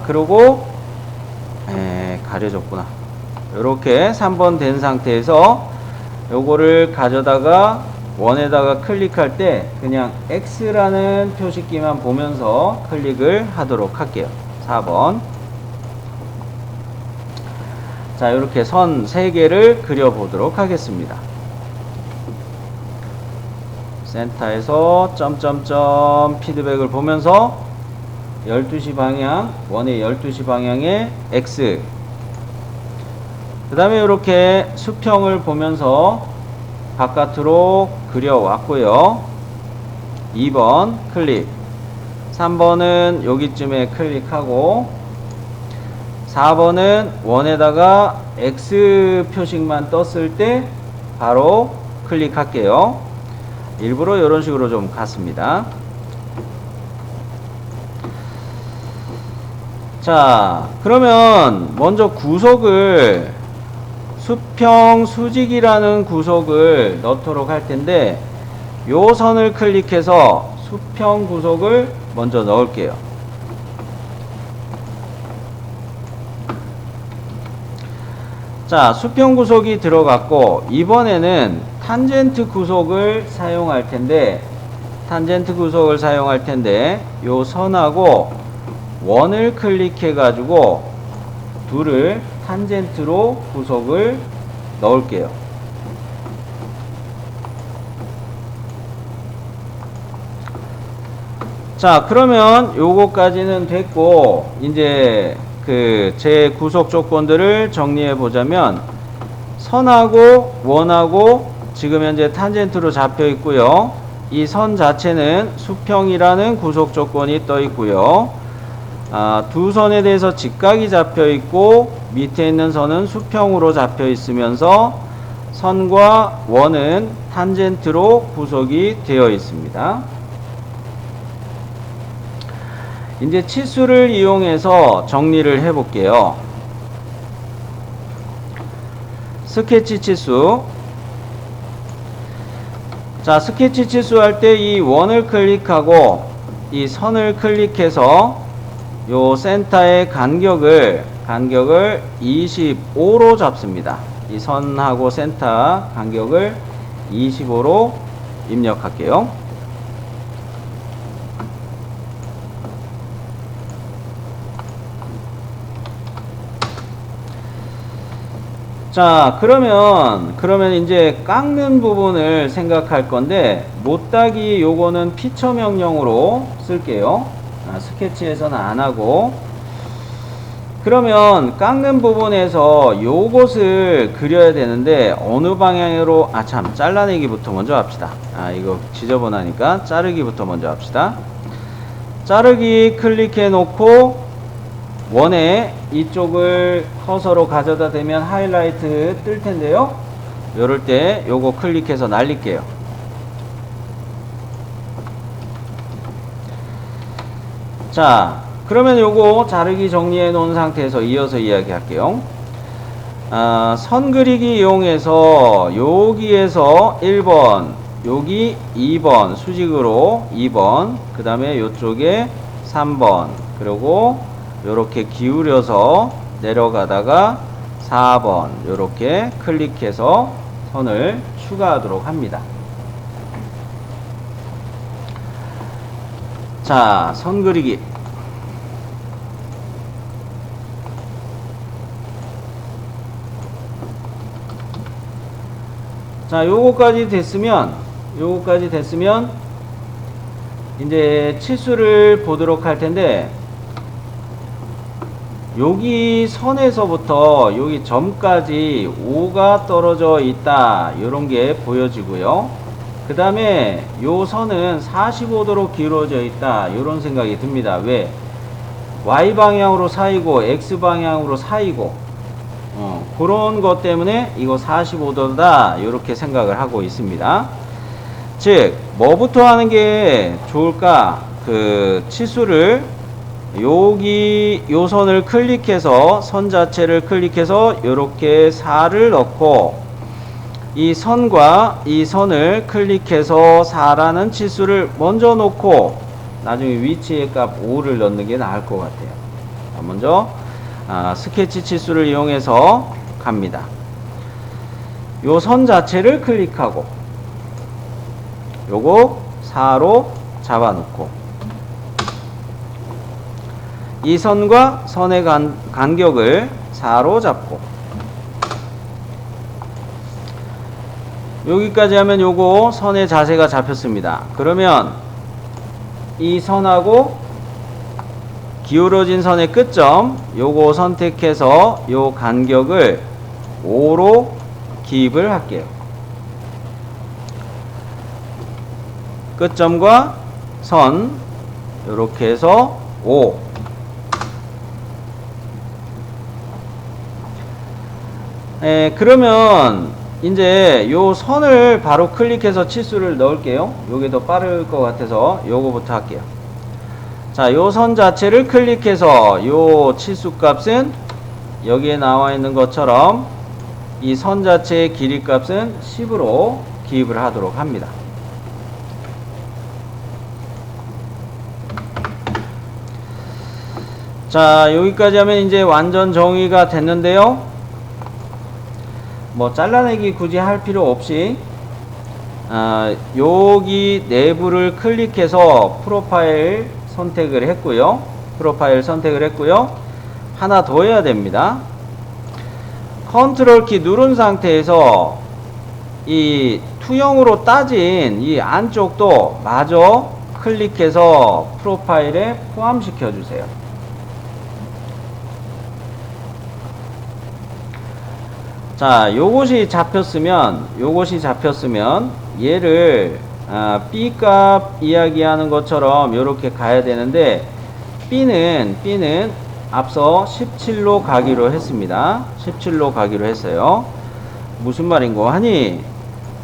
그리고 가려졌구나. 이렇게 3번 된 상태에서 요거를 가져다가 원에다가 클릭할 때 그냥 X라는 표식기만 보면서 클릭을 하도록 할게요. 4번. 자, 이렇게 선 3개를 그려보도록 하겠습니다. 센터에서 점점점 피드백을 보면서 12시 방향, 원의 12시 방향에 X. 그 다음에 이렇게 수평을 보면서 바깥으로 그려왔고요. 2번 클릭. 3번은 여기쯤에 클릭하고 4번은 원에다가 X 표식만 떴을 때 바로 클릭할게요. 일부러 이런 식으로 좀 갔습니다. 자, 그러면 먼저 구속을 수평 수직이라는 구속을 넣도록 할 텐데 요 선을 클릭해서 수평 구속을 먼저 넣을게요. 자, 수평 구속이 들어갔고 이번에는 탄젠트 구속을 사용할 텐데 요 선하고 원을 클릭해 가지고 둘을 탄젠트로 구속을 넣을게요. 자, 그러면 요거까지는 됐고 이제 제 구속 조건들을 정리해 보자면 선하고 원하고 지금 현재 탄젠트로 잡혀 있고요. 이 선 자체는 수평이라는 구속 조건이 떠 있고요. 두 선에 대해서 직각이 잡혀 있고 밑에 있는 선은 수평으로 잡혀 있으면서 선과 원은 탄젠트로 구속이 되어 있습니다. 이제 치수를 이용해서 정리를 해 볼게요. 스케치 치수. 자, 스케치 치수 할 때 이 원을 클릭하고 이 선을 클릭해서 요 센터의 간격을 25로 잡습니다. 이 선하고 센터 간격을 25로 입력할게요. 자, 그러면 이제 깎는 부분을 생각할 건데 못따기 요거는 피처 명령으로 쓸게요. 스케치에서는 안 하고. 그러면 깎는 부분에서 요것을 그려야 되는데 어느 방향으로 잘라내기부터 먼저 합시다. 이거 지저분하니까 자르기부터 먼저 합시다. 자르기 클릭해 놓고 원에 이쪽을 커서로 가져다 대면 하이라이트 뜰 텐데요. 요럴 때 요거 클릭해서 날릴게요. 자, 그러면 요거 자르기 정리해 놓은 상태에서 이어서 이야기할게요. 선 그리기 이용해서 여기에서 1번, 여기 2번, 수직으로 2번, 그 다음에 요쪽에 3번, 그리고 요렇게 기울여서 내려가다가 4번 요렇게 클릭해서 선을 추가하도록 합니다. 자, 선 그리기. 자, 요거까지 됐으면 이제 치수를 보도록 할 텐데, 여기 선에서부터 여기 점까지 5가 떨어져 있다, 이런 게 보여지고요. 그 다음에 요 선은 45도로 기울어져 있다, 이런 생각이 듭니다. 왜? Y방향으로 사이고 X방향으로 사이고 그런 것 때문에 이거 45도다, 이렇게 생각을 하고 있습니다. 즉 뭐부터 하는 게 좋을까? 그 치수를 여기 요 선을 클릭해서 선 자체를 클릭해서 이렇게 4를 넣고, 이 선과 이 선을 클릭해서 4라는 치수를 먼저 놓고 나중에 위치의 값 5를 넣는 게 나을 것 같아요. 먼저 스케치 치수를 이용해서 갑니다. 요 선 자체를 클릭하고 요거 4로 잡아놓고, 이 선과 선의 간격을 4로 잡고, 여기까지 하면 요거 선의 자세가 잡혔습니다. 그러면 이 선하고 기울어진 선의 끝점 요거 선택해서 요 간격을 5로 기입을 할게요. 끝점과 선 요렇게 해서 5. 그러면 이제 요 선을 바로 클릭해서 치수를 넣을게요. 요게 더 빠를 것 같아서 요거부터 할게요. 자, 요 선 자체를 클릭해서 요 치수 값은 여기에 나와 있는 것처럼 이 선 자체의 길이 값은 10으로 기입을 하도록 합니다. 자, 여기까지 하면 이제 완전 정의가 됐는데요. 뭐 잘라내기 굳이 할 필요 없이 여기 내부를 클릭해서 프로파일 선택을 했고요. 하나 더 해야 됩니다. 컨트롤 키 누른 상태에서 이 투영으로 따진 이 안쪽도 마저 클릭해서 프로파일에 포함시켜 주세요. 자, 요것이 잡혔으면 얘를 B 값 이야기하는 것처럼 이렇게 가야 되는데, B는 앞서 17로 가기로 했습니다. 17로 가기로 했어요. 무슨 말인고 하니,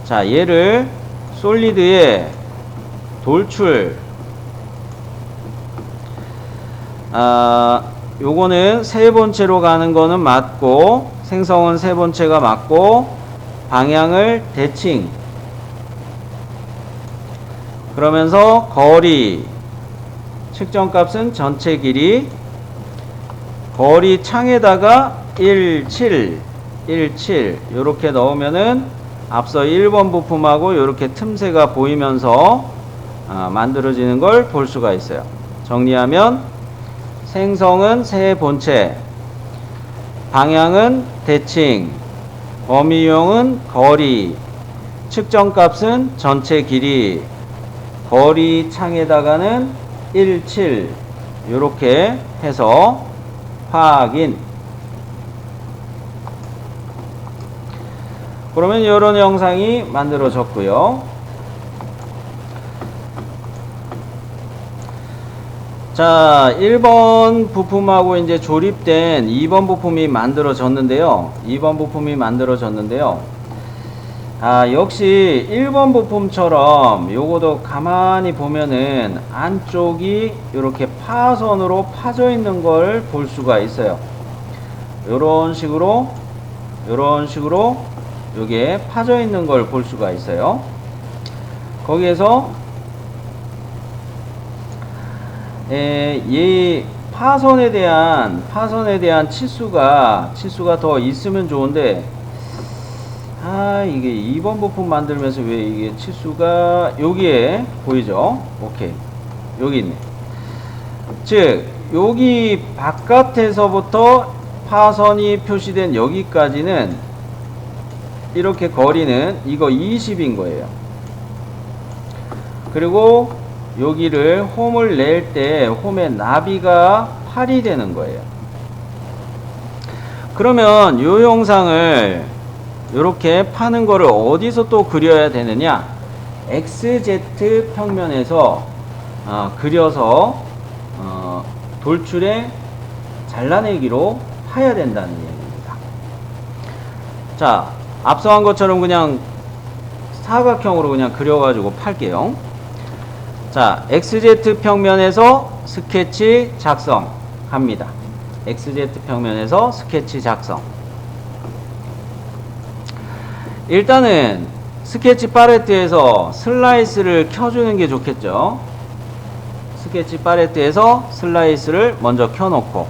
자, 얘를 솔리드에 돌출, 요거는 세 번째로 가는 거는 맞고, 생성은 세 번째가 맞고, 방향을 대칭, 그러면서 거리 측정값은 전체 길이, 거리 창에다가 17 요렇게 넣으면은 앞서 1번 부품하고 요렇게 틈새가 보이면서 만들어지는 걸 볼 수가 있어요. 정리하면 생성은 세 본체, 방향은 대칭, 범위용은 거리, 측정값은 전체 길이, 거리 창에다가는 17 요렇게 해서 확인. 그러면 이런 영상이 만들어졌고요. 자, 1번 부품하고 이제 조립된 2번 부품이 만들어졌는데요. 역시 1번 부품처럼 요거도 가만히 보면은 안쪽이 이렇게 파선으로 파져 있는 걸 볼 수가 있어요. 요런 식으로 요게 파져 있는 걸 볼 수가 있어요. 거기에서 파선에 대한 치수가 더 있으면 좋은데, 이게 2번 부품 만들면서 왜 이게 치수가 여기에 보이죠? 오케이. 여기 있네. 즉, 여기 바깥에서부터 파선이 표시된 여기까지는 이렇게 거리는 이거 20인 거예요. 그리고 여기를 홈을 낼 때 홈의 나비가 8이 되는 거예요. 그러면 이 형상을 이렇게 파는 거를 어디서 또 그려야 되느냐? XZ 평면에서 그려서 돌출에 잘라내기로 파야 된다는 얘기입니다. 자, 앞서 한 것처럼 그냥 사각형으로 그냥 그려가지고 팔게요. 자, XZ 평면에서 스케치 작성 합니다. XZ 평면에서 스케치 작성. 일단은 스케치 팔레트에서 슬라이스를 켜주는 게 좋겠죠. 스케치 팔레트에서 슬라이스를 먼저 켜놓고,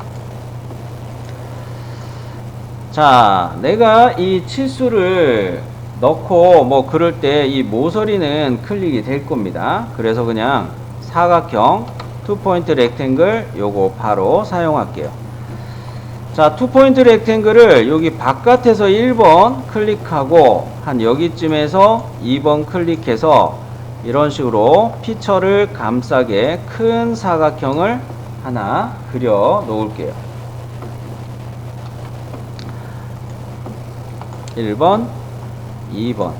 자, 내가 이 치수를 넣고 뭐 그럴 때 이 모서리는 클릭이 될 겁니다. 그래서 그냥 사각형 투포인트 렉탱글 요거 바로 사용할게요. 자, 투포인트 렉탱글을 여기 바깥에서 1번 클릭하고 한 여기쯤에서 2번 클릭해서 이런 식으로 피처를 감싸게 큰 사각형을 하나 그려 놓을게요. 1번, 2번.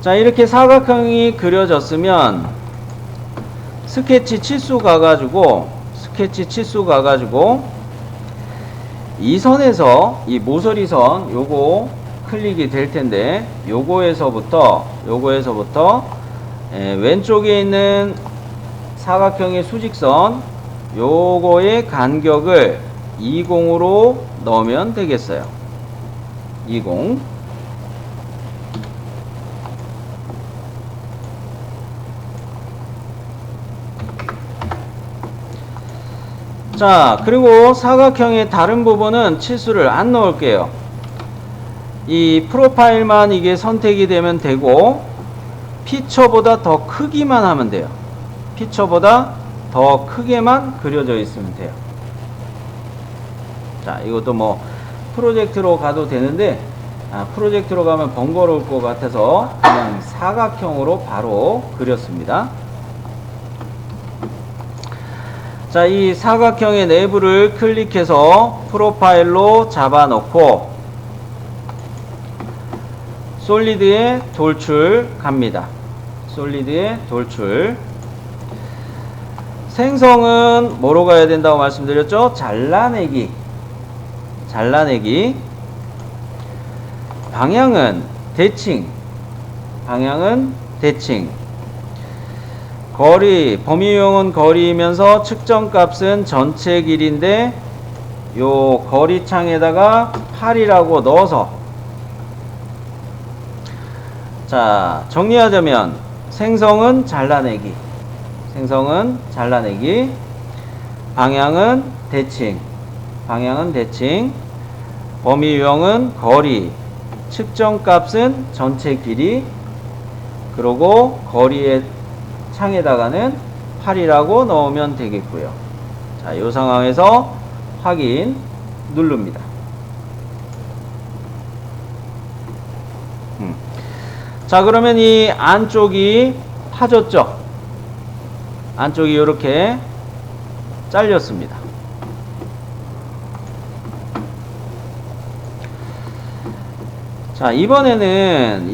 자, 이렇게 사각형이 그려졌으면 스케치 치수 가가지고 이 선에서 이 모서리선 요거 클릭이 될 텐데, 요거에서부터 왼쪽에 있는 사각형의 수직선 요거의 간격을 20으로 넣으면 되겠어요. 20. 자, 그리고 사각형의 다른 부분은 치수를 안 넣을게요. 이 프로파일만 이게 선택이 되면 되고, 피처보다 더 크기만 하면 돼요. 피처보다 더 크게만 그려져 있으면 돼요. 자, 이것도 뭐 프로젝트로 가도 되는데, 프로젝트로 가면 번거로울 것 같아서 그냥 사각형으로 바로 그렸습니다. 자, 이 사각형의 내부를 클릭해서 프로파일로 잡아놓고 솔리드에 돌출 갑니다. 솔리드에 돌출. 생성은 뭐로 가야 된다고 말씀드렸죠? 잘라내기. 방향은 대칭. 거리, 범위 유형은 거리이면서 측정값은 전체 길이인데 요 거리 창에다가 8이라고 넣어서, 자, 정리하자면 생성은 잘라내기, 방향은 대칭, 범위 유형은 거리, 측정값은 전체 길이, 그리고 거리의 창에다가는 8이라고 넣으면 되겠고요. 자, 이 상황에서 확인 누릅니다. 자, 그러면 이 안쪽이 파졌죠? 안쪽이 이렇게 잘렸습니다. 자, 이번에는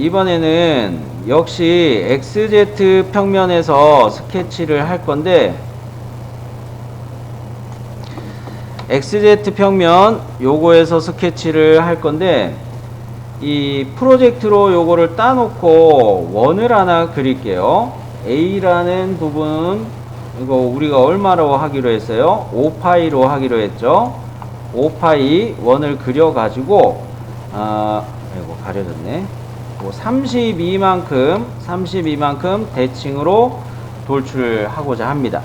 역시 XZ 평면에서 스케치를 할 건데, XZ 평면 요거에서 스케치를 할 건데, 이 프로젝트로 요거를 따놓고 원을 하나 그릴게요. A라는 부분, 이거 우리가 얼마로 하기로 했어요? 5파이로 하기로 했죠. 5파이 원을 그려가지고, 이거 가려졌네. 32만큼 대칭으로 돌출하고자 합니다.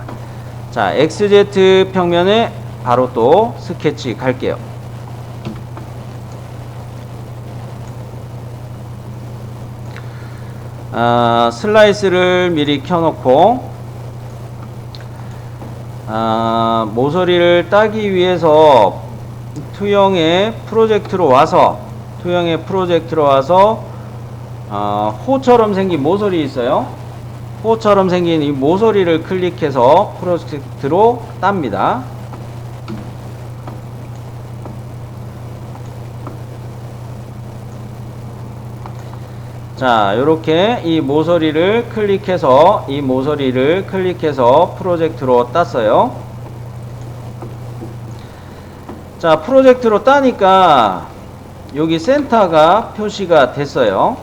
자, XZ 평면에 바로 또 스케치 갈게요. 슬라이스를 미리 켜놓고 모서리를 따기 위해서 투영의 프로젝트로 와서 호처럼 생긴 모서리 있어요. 호처럼 생긴 이 모서리를 클릭해서 프로젝트로 땁니다. 자, 요렇게 이 모서리를 클릭해서 프로젝트로 땄어요. 자, 프로젝트로 따니까 여기 센터가 표시가 됐어요.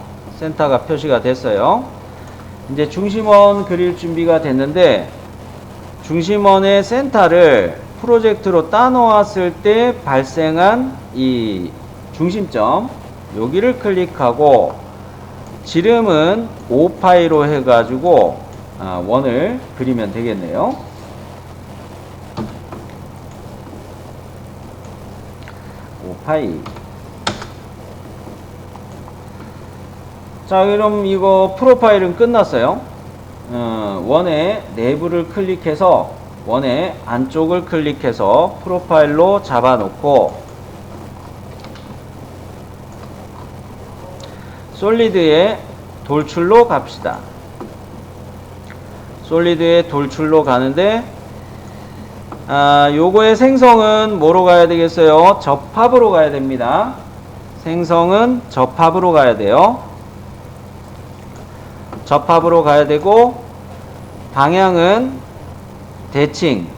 이제 중심원 그릴 준비가 됐는데, 중심원의 센터를 프로젝트로 따 놓았을 때 발생한 이 중심점, 여기를 클릭하고 지름은 5파이로 해가지고 원을 그리면 되겠네요. 5파이. 자, 그럼 이거 프로파일은 끝났어요. 원의 내부를 클릭해서 원의 안쪽을 클릭해서 프로파일로 잡아놓고 솔리드의 돌출로 갑시다. 솔리드의 돌출로 가는데, 요거의 생성은 뭐로 가야 되겠어요? 접합으로 가야 됩니다. 생성은 접합으로 가야 돼요. 접합으로 가야 되고, 방향은 대칭.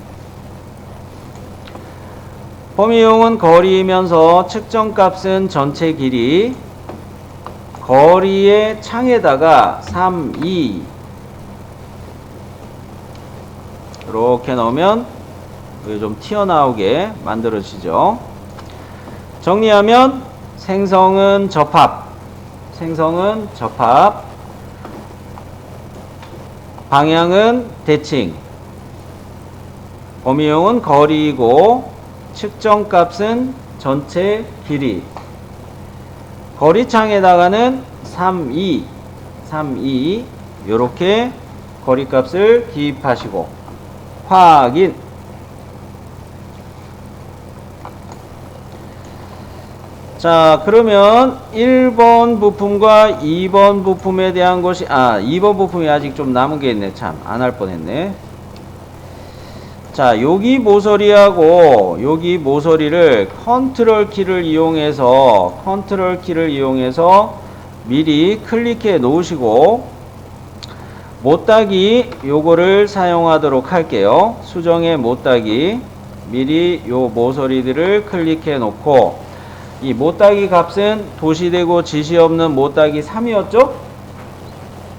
범위용은 거리이면서 측정값은 전체 길이, 거리의 창에다가 3, 2 이렇게 넣으면 좀 튀어나오게 만들어지죠. 정리하면 생성은 접합, 방향은 대칭, 범위용은 거리이고 측정값은 전체 길이, 거리창에다가는 3, 2 요렇게 거리값을 기입하시고 확인. 자, 그러면 1번 부품과 2번 부품에 대한 것이 2번 부품이 아직 좀 남은 게 있네. 참, 안 할 뻔했네. 자, 여기 모서리하고 여기 모서리를 컨트롤 키를 이용해서 미리 클릭해 놓으시고 못따기 요거를 사용하도록 할게요. 수정의 못따기, 미리 요 모서리들을 클릭해 놓고, 이 못따기 값은 도시되고 지시 없는 못따기 3이었죠?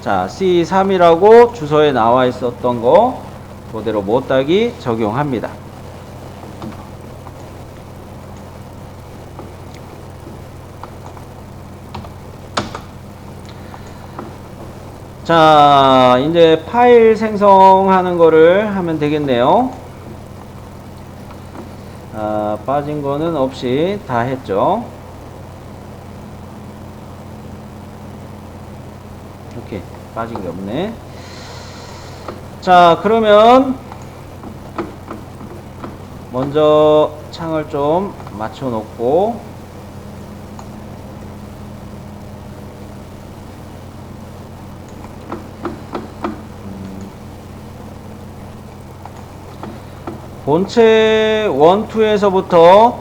자, C3이라고 주소에 나와 있었던 거 그대로 못따기 적용합니다. 자, 이제 파일 생성하는 거를 하면 되겠네요. 빠진 거는 없이 다 했죠. 이렇게 빠진 게 없네. 자, 그러면 먼저 창을 좀 맞춰 놓고 본체 1, 2에서부터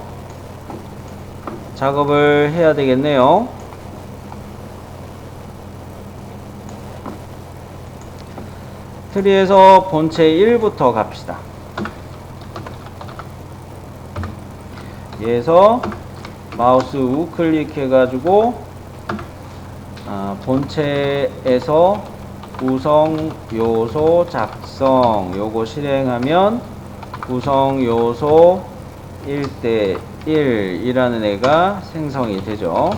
작업을 해야 되겠네요. 트리에서 본체 1부터 갑시다. 얘에서 마우스 우클릭 해가지고 본체에서 구성 요소 작성 요거 실행하면 구성 요소 1대1 이라는 애가 생성이 되죠.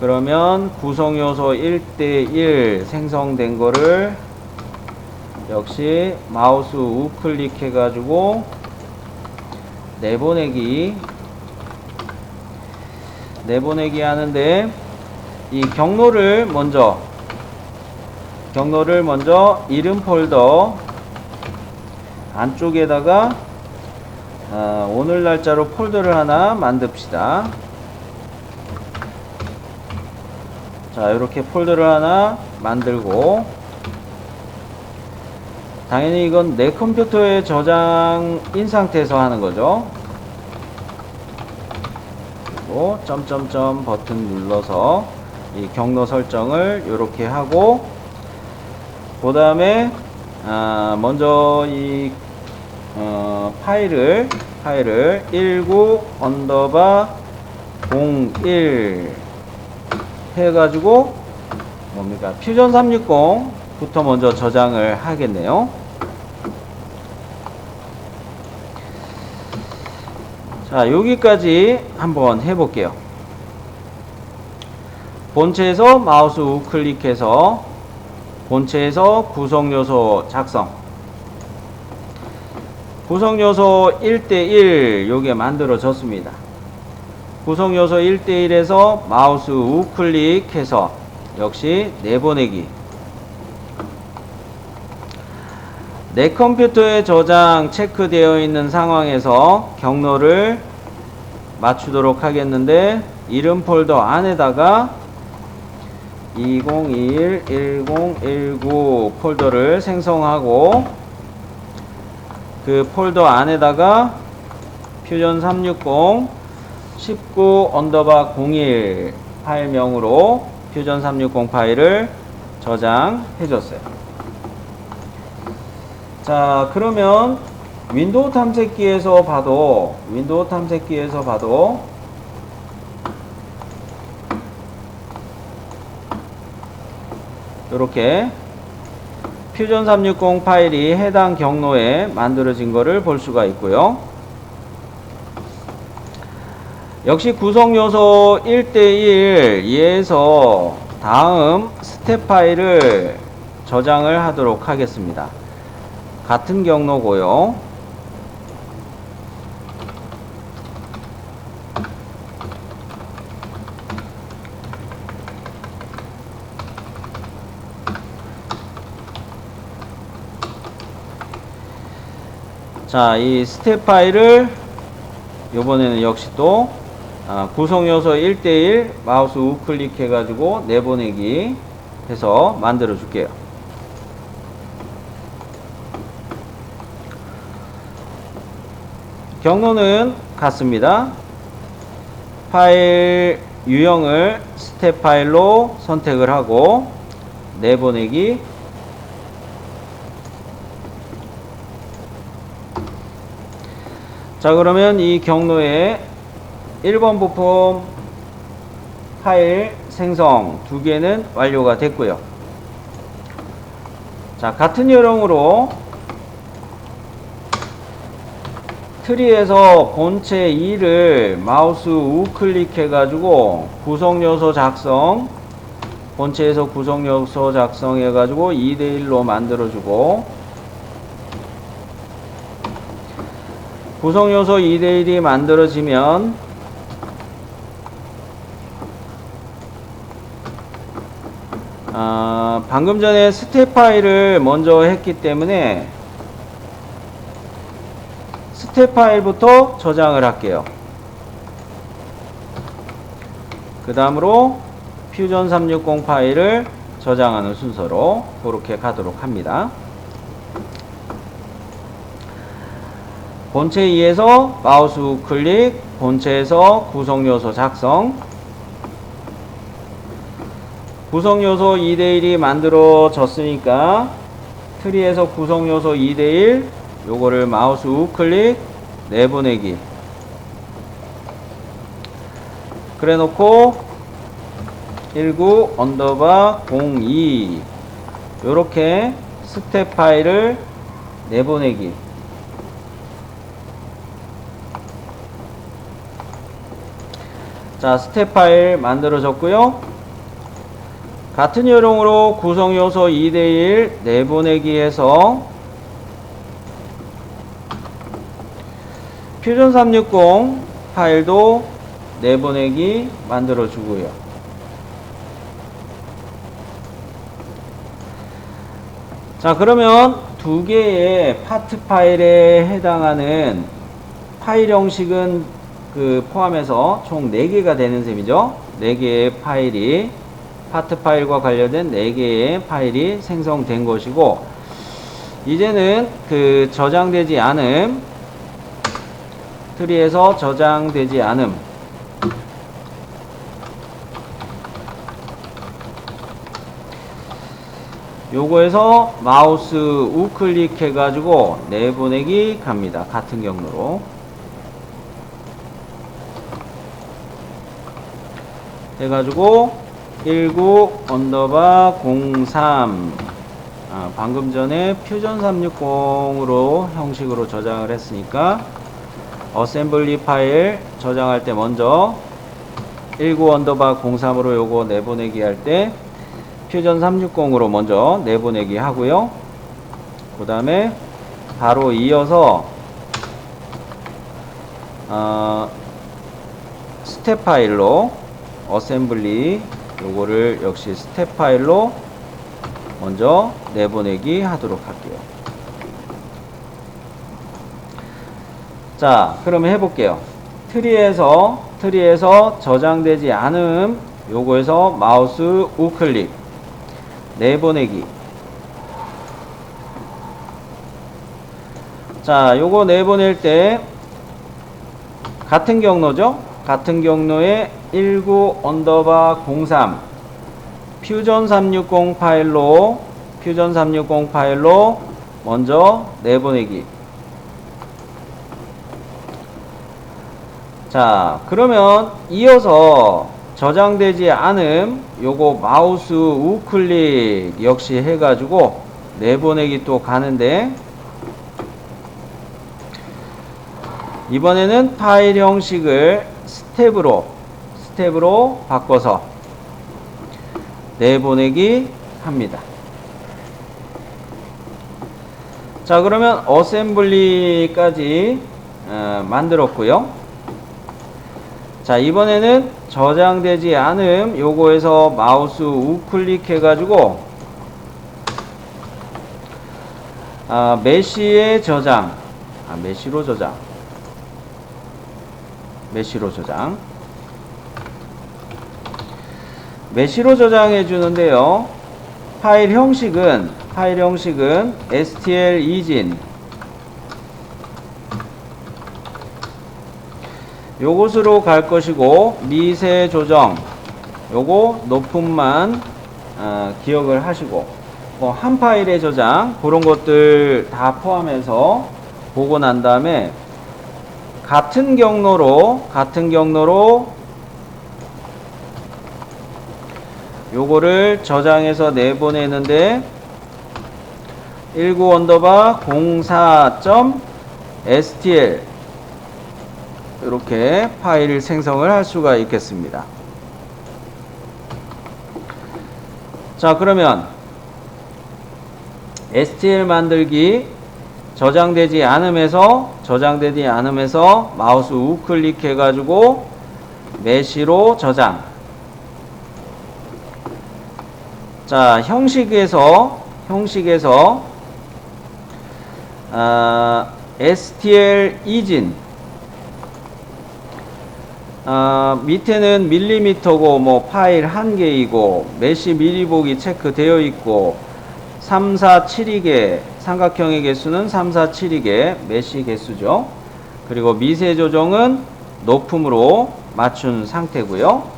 그러면 구성 요소 1대1 생성된 거를 역시 마우스 우클릭 해가지고 내보내기 하는데, 이 경로를 먼저 이름 폴더 안쪽에다가 오늘 날짜로 폴더를 하나 만듭시다. 자, 이렇게 폴더를 하나 만들고, 당연히 이건 내 컴퓨터에 저장인 상태에서 하는 거죠. 그리고 점점점 버튼 눌러서 이 경로 설정을 이렇게 하고, 그 다음에 먼저 이 파일을 19_01 해가지고 뭡니까? 퓨전 360부터 먼저 저장을 하겠네요. 자, 여기까지 한번 해볼게요. 본체에서 마우스 우클릭해서 본체에서 구성요소 작성, 구성요소 1:1 요게 만들어졌습니다. 구성요소 1:1에서 마우스 우클릭해서 역시 내보내기. 내 컴퓨터에 저장 체크되어 있는 상황에서 경로를 맞추도록 하겠는데, 이름 폴더 안에다가 2021-1019 폴더를 생성하고, 그 폴더 안에다가 퓨전 360 19_01 파일명으로 퓨전 360 파일을 저장해 줬어요. 자, 그러면 윈도우 탐색기에서 봐도 이렇게 퓨전 360 파일이 해당 경로에 만들어진 것을 볼 수가 있고요. 역시 구성요소 1:1 이에서 다음 스텝 파일을 저장을 하도록 하겠습니다. 같은 경로고요. 자, 이 스텝 파일을 이번에는 역시 또 구성요소 1:1 마우스 우클릭 해가지고 내보내기 해서 만들어 줄게요. 경로는 같습니다. 파일 유형을 스텝 파일로 선택을 하고 내보내기. 자, 그러면 이 경로에 1번 부품 파일 생성 2개는 완료가 됐고요. 자, 같은 요령으로 트리에서 본체 2를 마우스 우클릭 해가지고 구성요소 작성, 본체에서 구성요소 작성 해가지고 2:1로 만들어주고, 구성요소 2:1이 만들어지면 방금 전에 스텝 파일을 먼저 했기 때문에 스텝 파일부터 저장을 할게요. 그 다음으로 퓨전 360 파일을 저장하는 순서로 그렇게 가도록 합니다. 본체 2에서 마우스 우클릭, 본체에서 구성요소 작성, 구성요소 2:1이 만들어졌으니까 트리에서 구성요소 2:1 요거를 마우스 우클릭 내보내기 그래 놓고 19_02 요렇게 스텝 파일을 내보내기. 자, 스텝 파일 만들어졌고요. 같은 요령으로 구성요소 2대1 내보내기 해서 퓨전 360 파일도 내보내기 만들어 주고요. 자, 그러면 두 개의 파트 파일에 해당하는 파일 형식은 포함해서 총 4개가 되는 셈이죠. 4개의 파일이 파트 파일과 관련된 4개의 파일이 생성된 것이고, 이제는 저장되지 않음, 트리에서 저장되지 않음, 요거에서 마우스 우클릭 해가지고 내보내기 갑니다. 같은 경로로 해가지고 19_03 방금 전에 퓨전 360으로 형식으로 저장을 했으니까 어셈블리 파일 저장할 때 먼저 19_03으로 요거 내보내기 할 때 퓨전 360으로 먼저 내보내기 하고요. 그 다음에 바로 이어서 스텝 파일로 어셈블리 요거를 역시 스텝 파일로 먼저 내보내기 하도록 할게요. 자, 그러면 해볼게요. 트리에서 저장되지 않음, 요거에서 마우스 우클릭 내보내기. 자, 요거 내보낼 때 같은 경로죠. 같은 경로에 19_03 퓨전 360 파일로 먼저 내보내기. 자, 그러면 이어서 저장되지 않음 요거 마우스 우클릭 역시 해가지고 내보내기 또 가는데, 이번에는 파일 형식을 스텝으로 바꿔서 내보내기 합니다. 자, 그러면 어셈블리까지 만들었고요. 자, 이번에는 저장되지 않음 요거에서 마우스 우클릭 해가지고 메시의 저장, 메시로 저장해 주는데요. 파일 형식은 STL 이진 요것으로 갈 것이고, 미세 조정 요거 높음만 기억을 하시고, 한 파일의 저장 그런 것들 다 포함해서 보고 난 다음에 같은 경로로 요거를 저장해서 내보내는데 19_04.stl 이렇게 파일 생성을 할 수가 있겠습니다. 자, 그러면 STL 만들기 저장되지 않음에서 마우스 우클릭 해가지고 메시로 저장. 자, 형식에서 STL 이진 밑에는 밀리미터고 파일 한 개이고 메시 미리 보기 체크되어 있고 3, 4, 7이개 삼각형의 개수는 3, 4, 7이개 메시 개수죠. 그리고 미세 조정은 높음으로 맞춘 상태고요.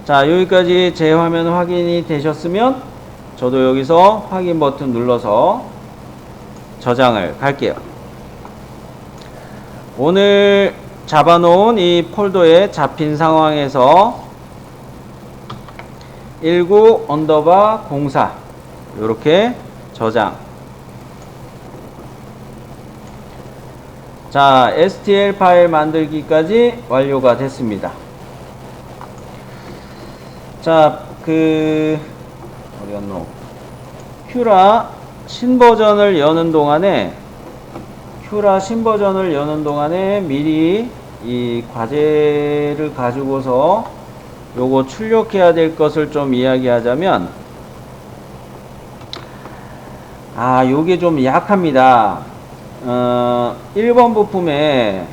자, 여기까지 제 화면 확인이 되셨으면 저도 여기서 확인 버튼 눌러서 저장을 갈게요. 오늘 잡아놓은 이 폴더에 잡힌 상황에서 19_04 이렇게 저장. 자, STL 파일 만들기까지 완료가 됐습니다. 자, 어디 갔노? 큐라 신버전을 여는 동안에 미리 이 과제를 가지고서 요거 출력해야 될 것을 좀 이야기하자면, 요게 좀 약합니다. 1번 부품에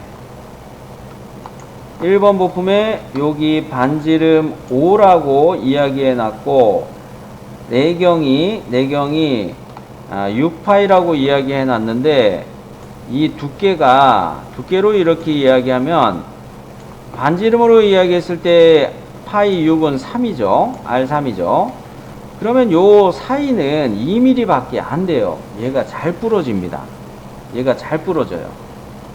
여기 반지름 5라고 이야기해 놨고, 내경이 6파이라고 이야기해 놨는데, 이 두께로 이렇게 이야기하면, 반지름으로 이야기했을 때 파이 6은 3이죠. R3이죠. 그러면 요 사이는 2mm 밖에 안 돼요. 얘가 잘 부러집니다. 얘가 잘 부러져요.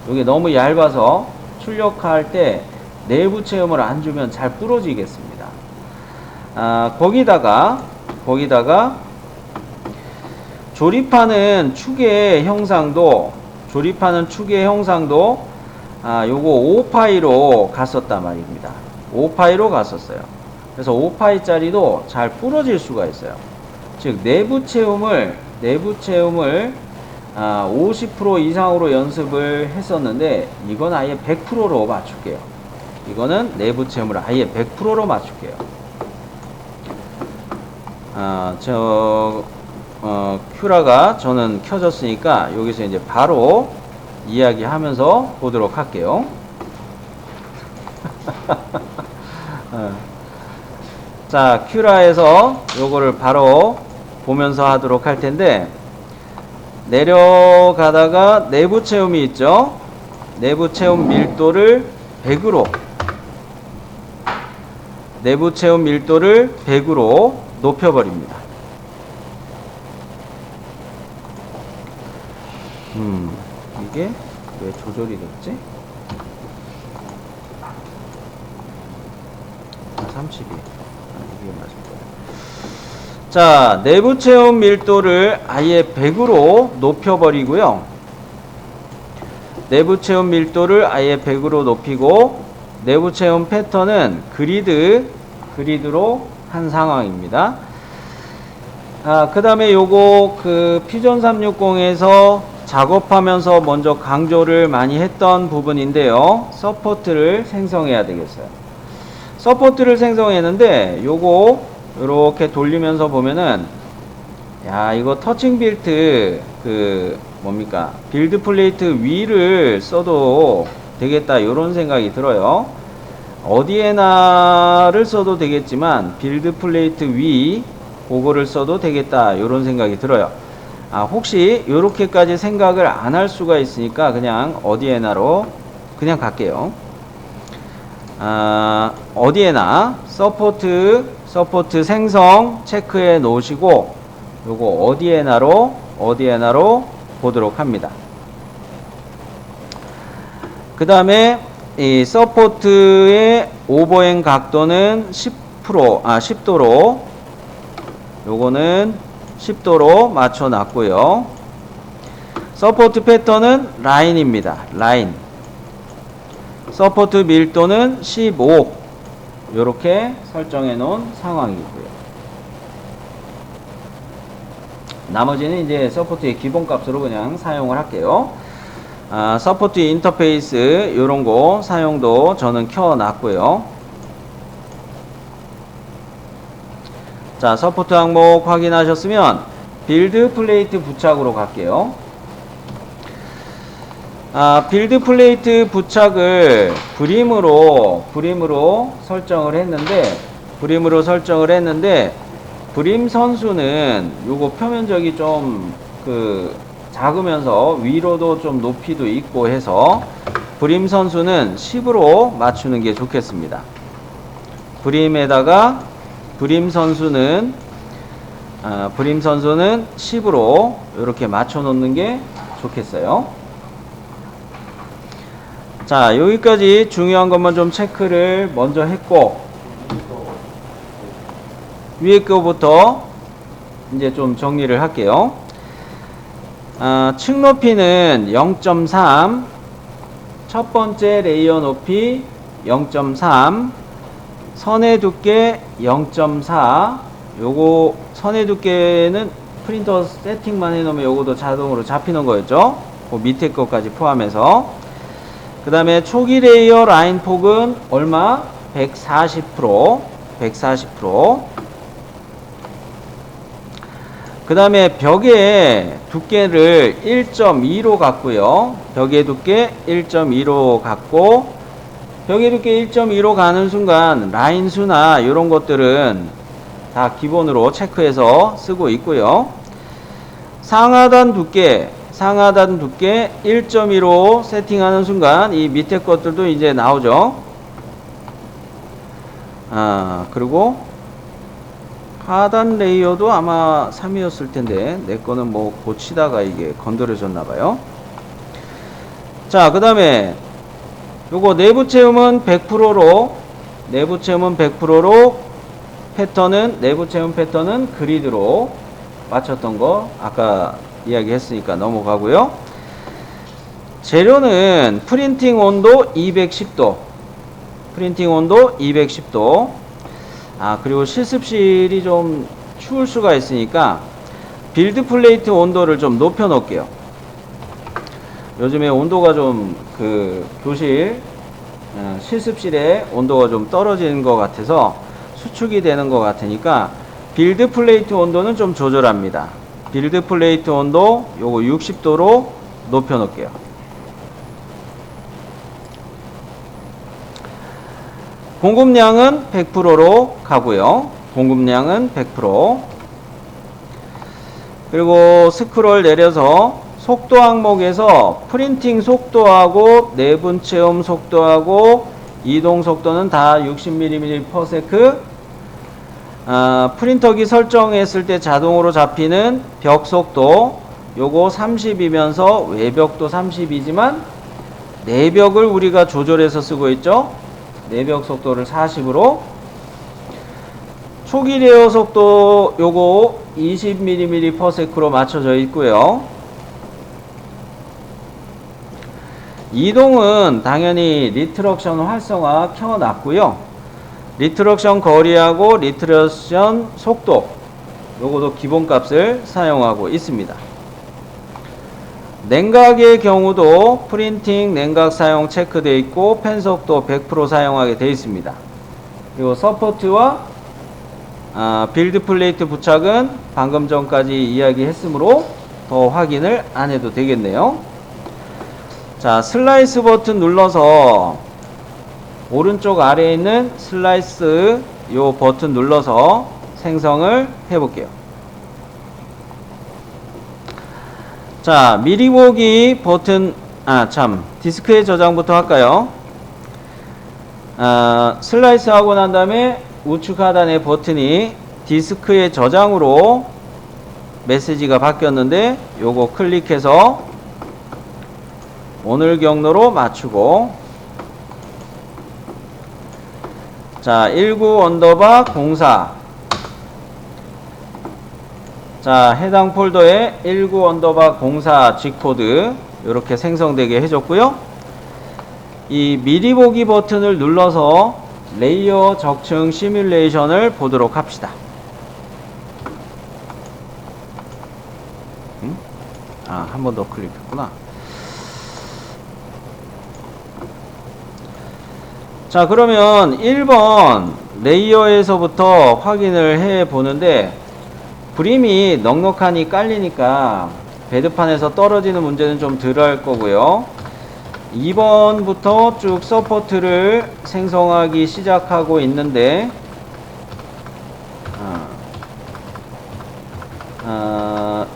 이게 너무 얇아서 출력할 때 내부 체험을 안 주면 잘 부러지겠습니다. 거기다가 조립하는 축의 형상도 요거 5파이로 갔었단 말입니다. 5파이로 갔었어요. 그래서 5파이짜리도 잘 부러질 수가 있어요. 즉 내부 체험을 50% 이상으로 연습을 했었는데, 이건 아예 100%로 맞출게요. 이거는 내부 체험을 아예 100%로 맞출게요. 큐라가 저는 켜졌으니까 여기서 이제 바로 이야기하면서 보도록 할게요. 자, 큐라에서 요거를 바로 보면서 하도록 할 텐데, 내려가다가 내부 체험이 있죠. 내부 체험 밀도를 100으로 높여버립니다. 이게 왜 조절이 됐지? 32. 이게 맞을 거예요. 자, 내부 체험 밀도를 아예 100으로 높여버리고요. 내부 체험 밀도를 아예 100으로 높이고, 내부 체험 패턴은 그리드로 한 상황입니다. 그 다음에 요거 퓨전 360에서 작업하면서 먼저 강조를 많이 했던 부분인데요. 서포트를 생성해야 되겠어요. 서포트를 생성했는데, 요거 이렇게 돌리면서 보면은, 이거 터칭 빌트 빌드 플레이트 위를 써도 되겠다, 요런 생각이 들어요. 어디에나를 써도 되겠지만 빌드 플레이트 위 그거를 써도 되겠다, 요런 생각이 들어요. 혹시 요렇게까지 생각을 안 할 수가 있으니까 그냥 어디에나로 그냥 갈게요. 어디에나 서포트 생성 체크해 놓으시고, 요거 어디에나로 보도록 합니다. 그 다음에 이 서포트의 오버행 각도는 10도로 요거는 10도로 맞춰 놨고요. 서포트 패턴은 라인입니다. 라인. 서포트 밀도는 15. 요렇게 설정해 놓은 상황이고요. 나머지는 이제 서포트의 기본 값으로 그냥 사용을 할게요. 서포트 인터페이스 요런 거 사용도 저는 켜 놨고요. 자, 서포트 항목 확인하셨으면 빌드 플레이트 부착으로 갈게요. 빌드 플레이트 부착을 브림으로 설정을 했는데, 브림 선수는 요거 표면적이 좀 작으면서 위로도 좀 높이도 있고 해서 브림 선수는 10으로 맞추는 게 좋겠습니다. 브림에다가 브림 선수는 10으로 이렇게 맞춰 놓는 게 좋겠어요. 자, 여기까지 중요한 것만 좀 체크를 먼저 했고, 위에 거부터 이제 좀 정리를 할게요. 층 높이는 0.3, 첫 번째 레이어 높이 0.3, 선의 두께 0.4. 요거 선의 두께는 프린터 세팅만 해놓으면 요거도 자동으로 잡히는 거였죠. 그 밑에 것까지 포함해서. 그 다음에 초기 레이어 라인 폭은 얼마? 140%. 140%. 그 다음에 벽의 두께를 1.2로 갖고요. 벽의 두께 1.2로 갖고, 벽의 두께 1.2로 가는 순간 라인 수나 이런 것들은 다 기본으로 체크해서 쓰고 있고요. 상하단 두께 1.2로 세팅하는 순간 이 밑에 것들도 이제 나오죠. 그리고 하단 레이어도 아마 3이었을 텐데 내 거는 뭐 고치다가 이게 건드려졌나 봐요. 자, 그 다음에 요거 내부 체험은 100%로 내부 체험 패턴은 그리드로 맞췄던 거 아까 이야기했으니까 넘어가고요. 재료는 프린팅 온도 210도. 그리고 실습실이 좀 추울 수가 있으니까 빌드 플레이트 온도를 좀 높여 놓을게요. 요즘에 온도가 좀 교실 실습실에 온도가 좀 떨어지는 것 같아서 수축이 되는 것 같으니까 빌드 플레이트 온도는 좀 조절합니다. 빌드 플레이트 온도 요거 60도로 높여 놓을게요. 공급량은 100%로 가고요. 공급량은 100%. 그리고 스크롤 내려서 속도 항목에서 프린팅 속도하고 내분 체험 속도하고 이동 속도는 다 60mm/s. 프린터기 설정했을 때 자동으로 잡히는 벽 속도 요거 30이면서 외벽도 30이지만 내벽을 우리가 조절해서 쓰고 있죠. 내벽 속도를 40으로. 초기 레이어 속도 요거 20mm/s로 맞춰져 있고요. 이동은 당연히 리트럭션 활성화 켜놨고요. 리트럭션 거리하고 리트럭션 속도 요것도 기본값을 사용하고 있습니다. 냉각의 경우도 프린팅 냉각 사용 체크되어 있고 펜 속도 100% 사용하게 되어 있습니다. 그리고 서포트와 빌드 플레이트 부착은 방금 전까지 이야기했으므로 더 확인을 안 해도 되겠네요. 자, 슬라이스 버튼 눌러서 오른쪽 아래에 있는 슬라이스 요 버튼 눌러서 생성을 해 볼게요. 자, 미리 보기 버튼, 디스크의 저장부터 할까요? 슬라이스 하고 난 다음에 우측 하단의 버튼이 디스크의 저장으로 메시지가 바뀌었는데 요거 클릭해서 오늘 경로로 맞추고, 자, 19_04. 자, 해당 폴더에 19_04 G코드 이렇게 생성되게 해줬고요. 이 미리 보기 버튼을 눌러서 레이어 적층 시뮬레이션을 보도록 합시다. 한 번 더 클릭했구나. 자, 그러면 1번 레이어에서부터 확인을 해 보는데 브림이 넉넉하니 깔리니까 베드판에서 떨어지는 문제는 좀 덜 할 거고요. 2번부터 쭉 서포트를 생성하기 시작하고 있는데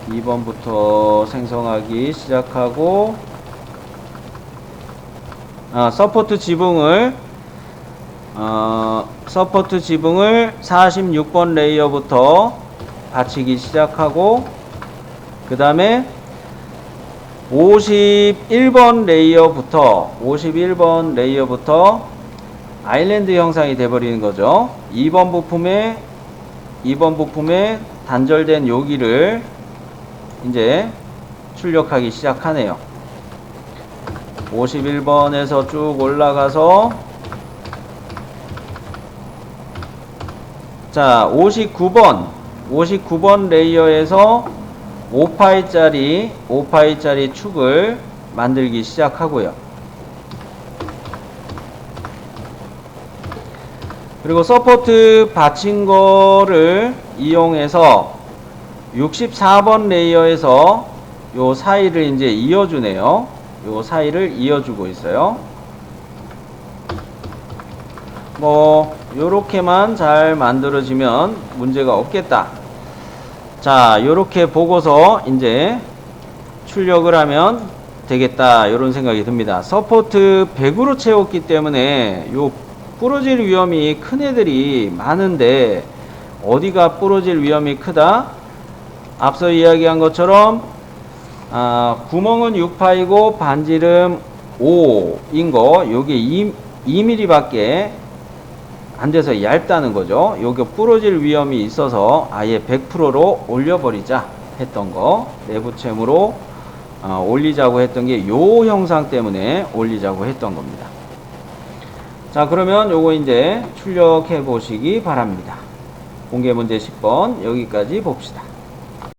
2번부터 생성하기 시작하고 서포트 지붕을 46번 레이어부터 받치기 시작하고, 그 다음에 51번 레이어부터 아일랜드 형상이 돼버리는 거죠. 2번 부품에 단절된 여기를 이제 출력하기 시작하네요. 51번에서 쭉 올라가서 자, 59번 레이어에서 5파이짜리 축을 만들기 시작하고요. 그리고 서포트 받친 거를 이용해서 64번 레이어에서 요 사이를 이제 이어주네요. 요 사이를 이어주고 있어요. 뭐 요렇게만 잘 만들어지면 문제가 없겠다. 자, 요렇게 보고서 이제 출력을 하면 되겠다, 요런 생각이 듭니다. 서포트 100으로 채웠기 때문에 요 부러질 위험이 큰 애들이 많은데, 어디가 부러질 위험이 크다? 앞서 이야기한 것처럼 구멍은 6파이고 반지름 5인 거, 요게 2mm 밖에 안 돼서 얇다는 거죠. 요게 부러질 위험이 있어서 아예 100%로 올려버리자 했던 거, 내부챔으로 올리자고 했던 게 요 형상 때문에 올리자고 했던 겁니다. 자, 그러면 요거 이제 출력해 보시기 바랍니다. 공개 문제 10번 여기까지 봅시다.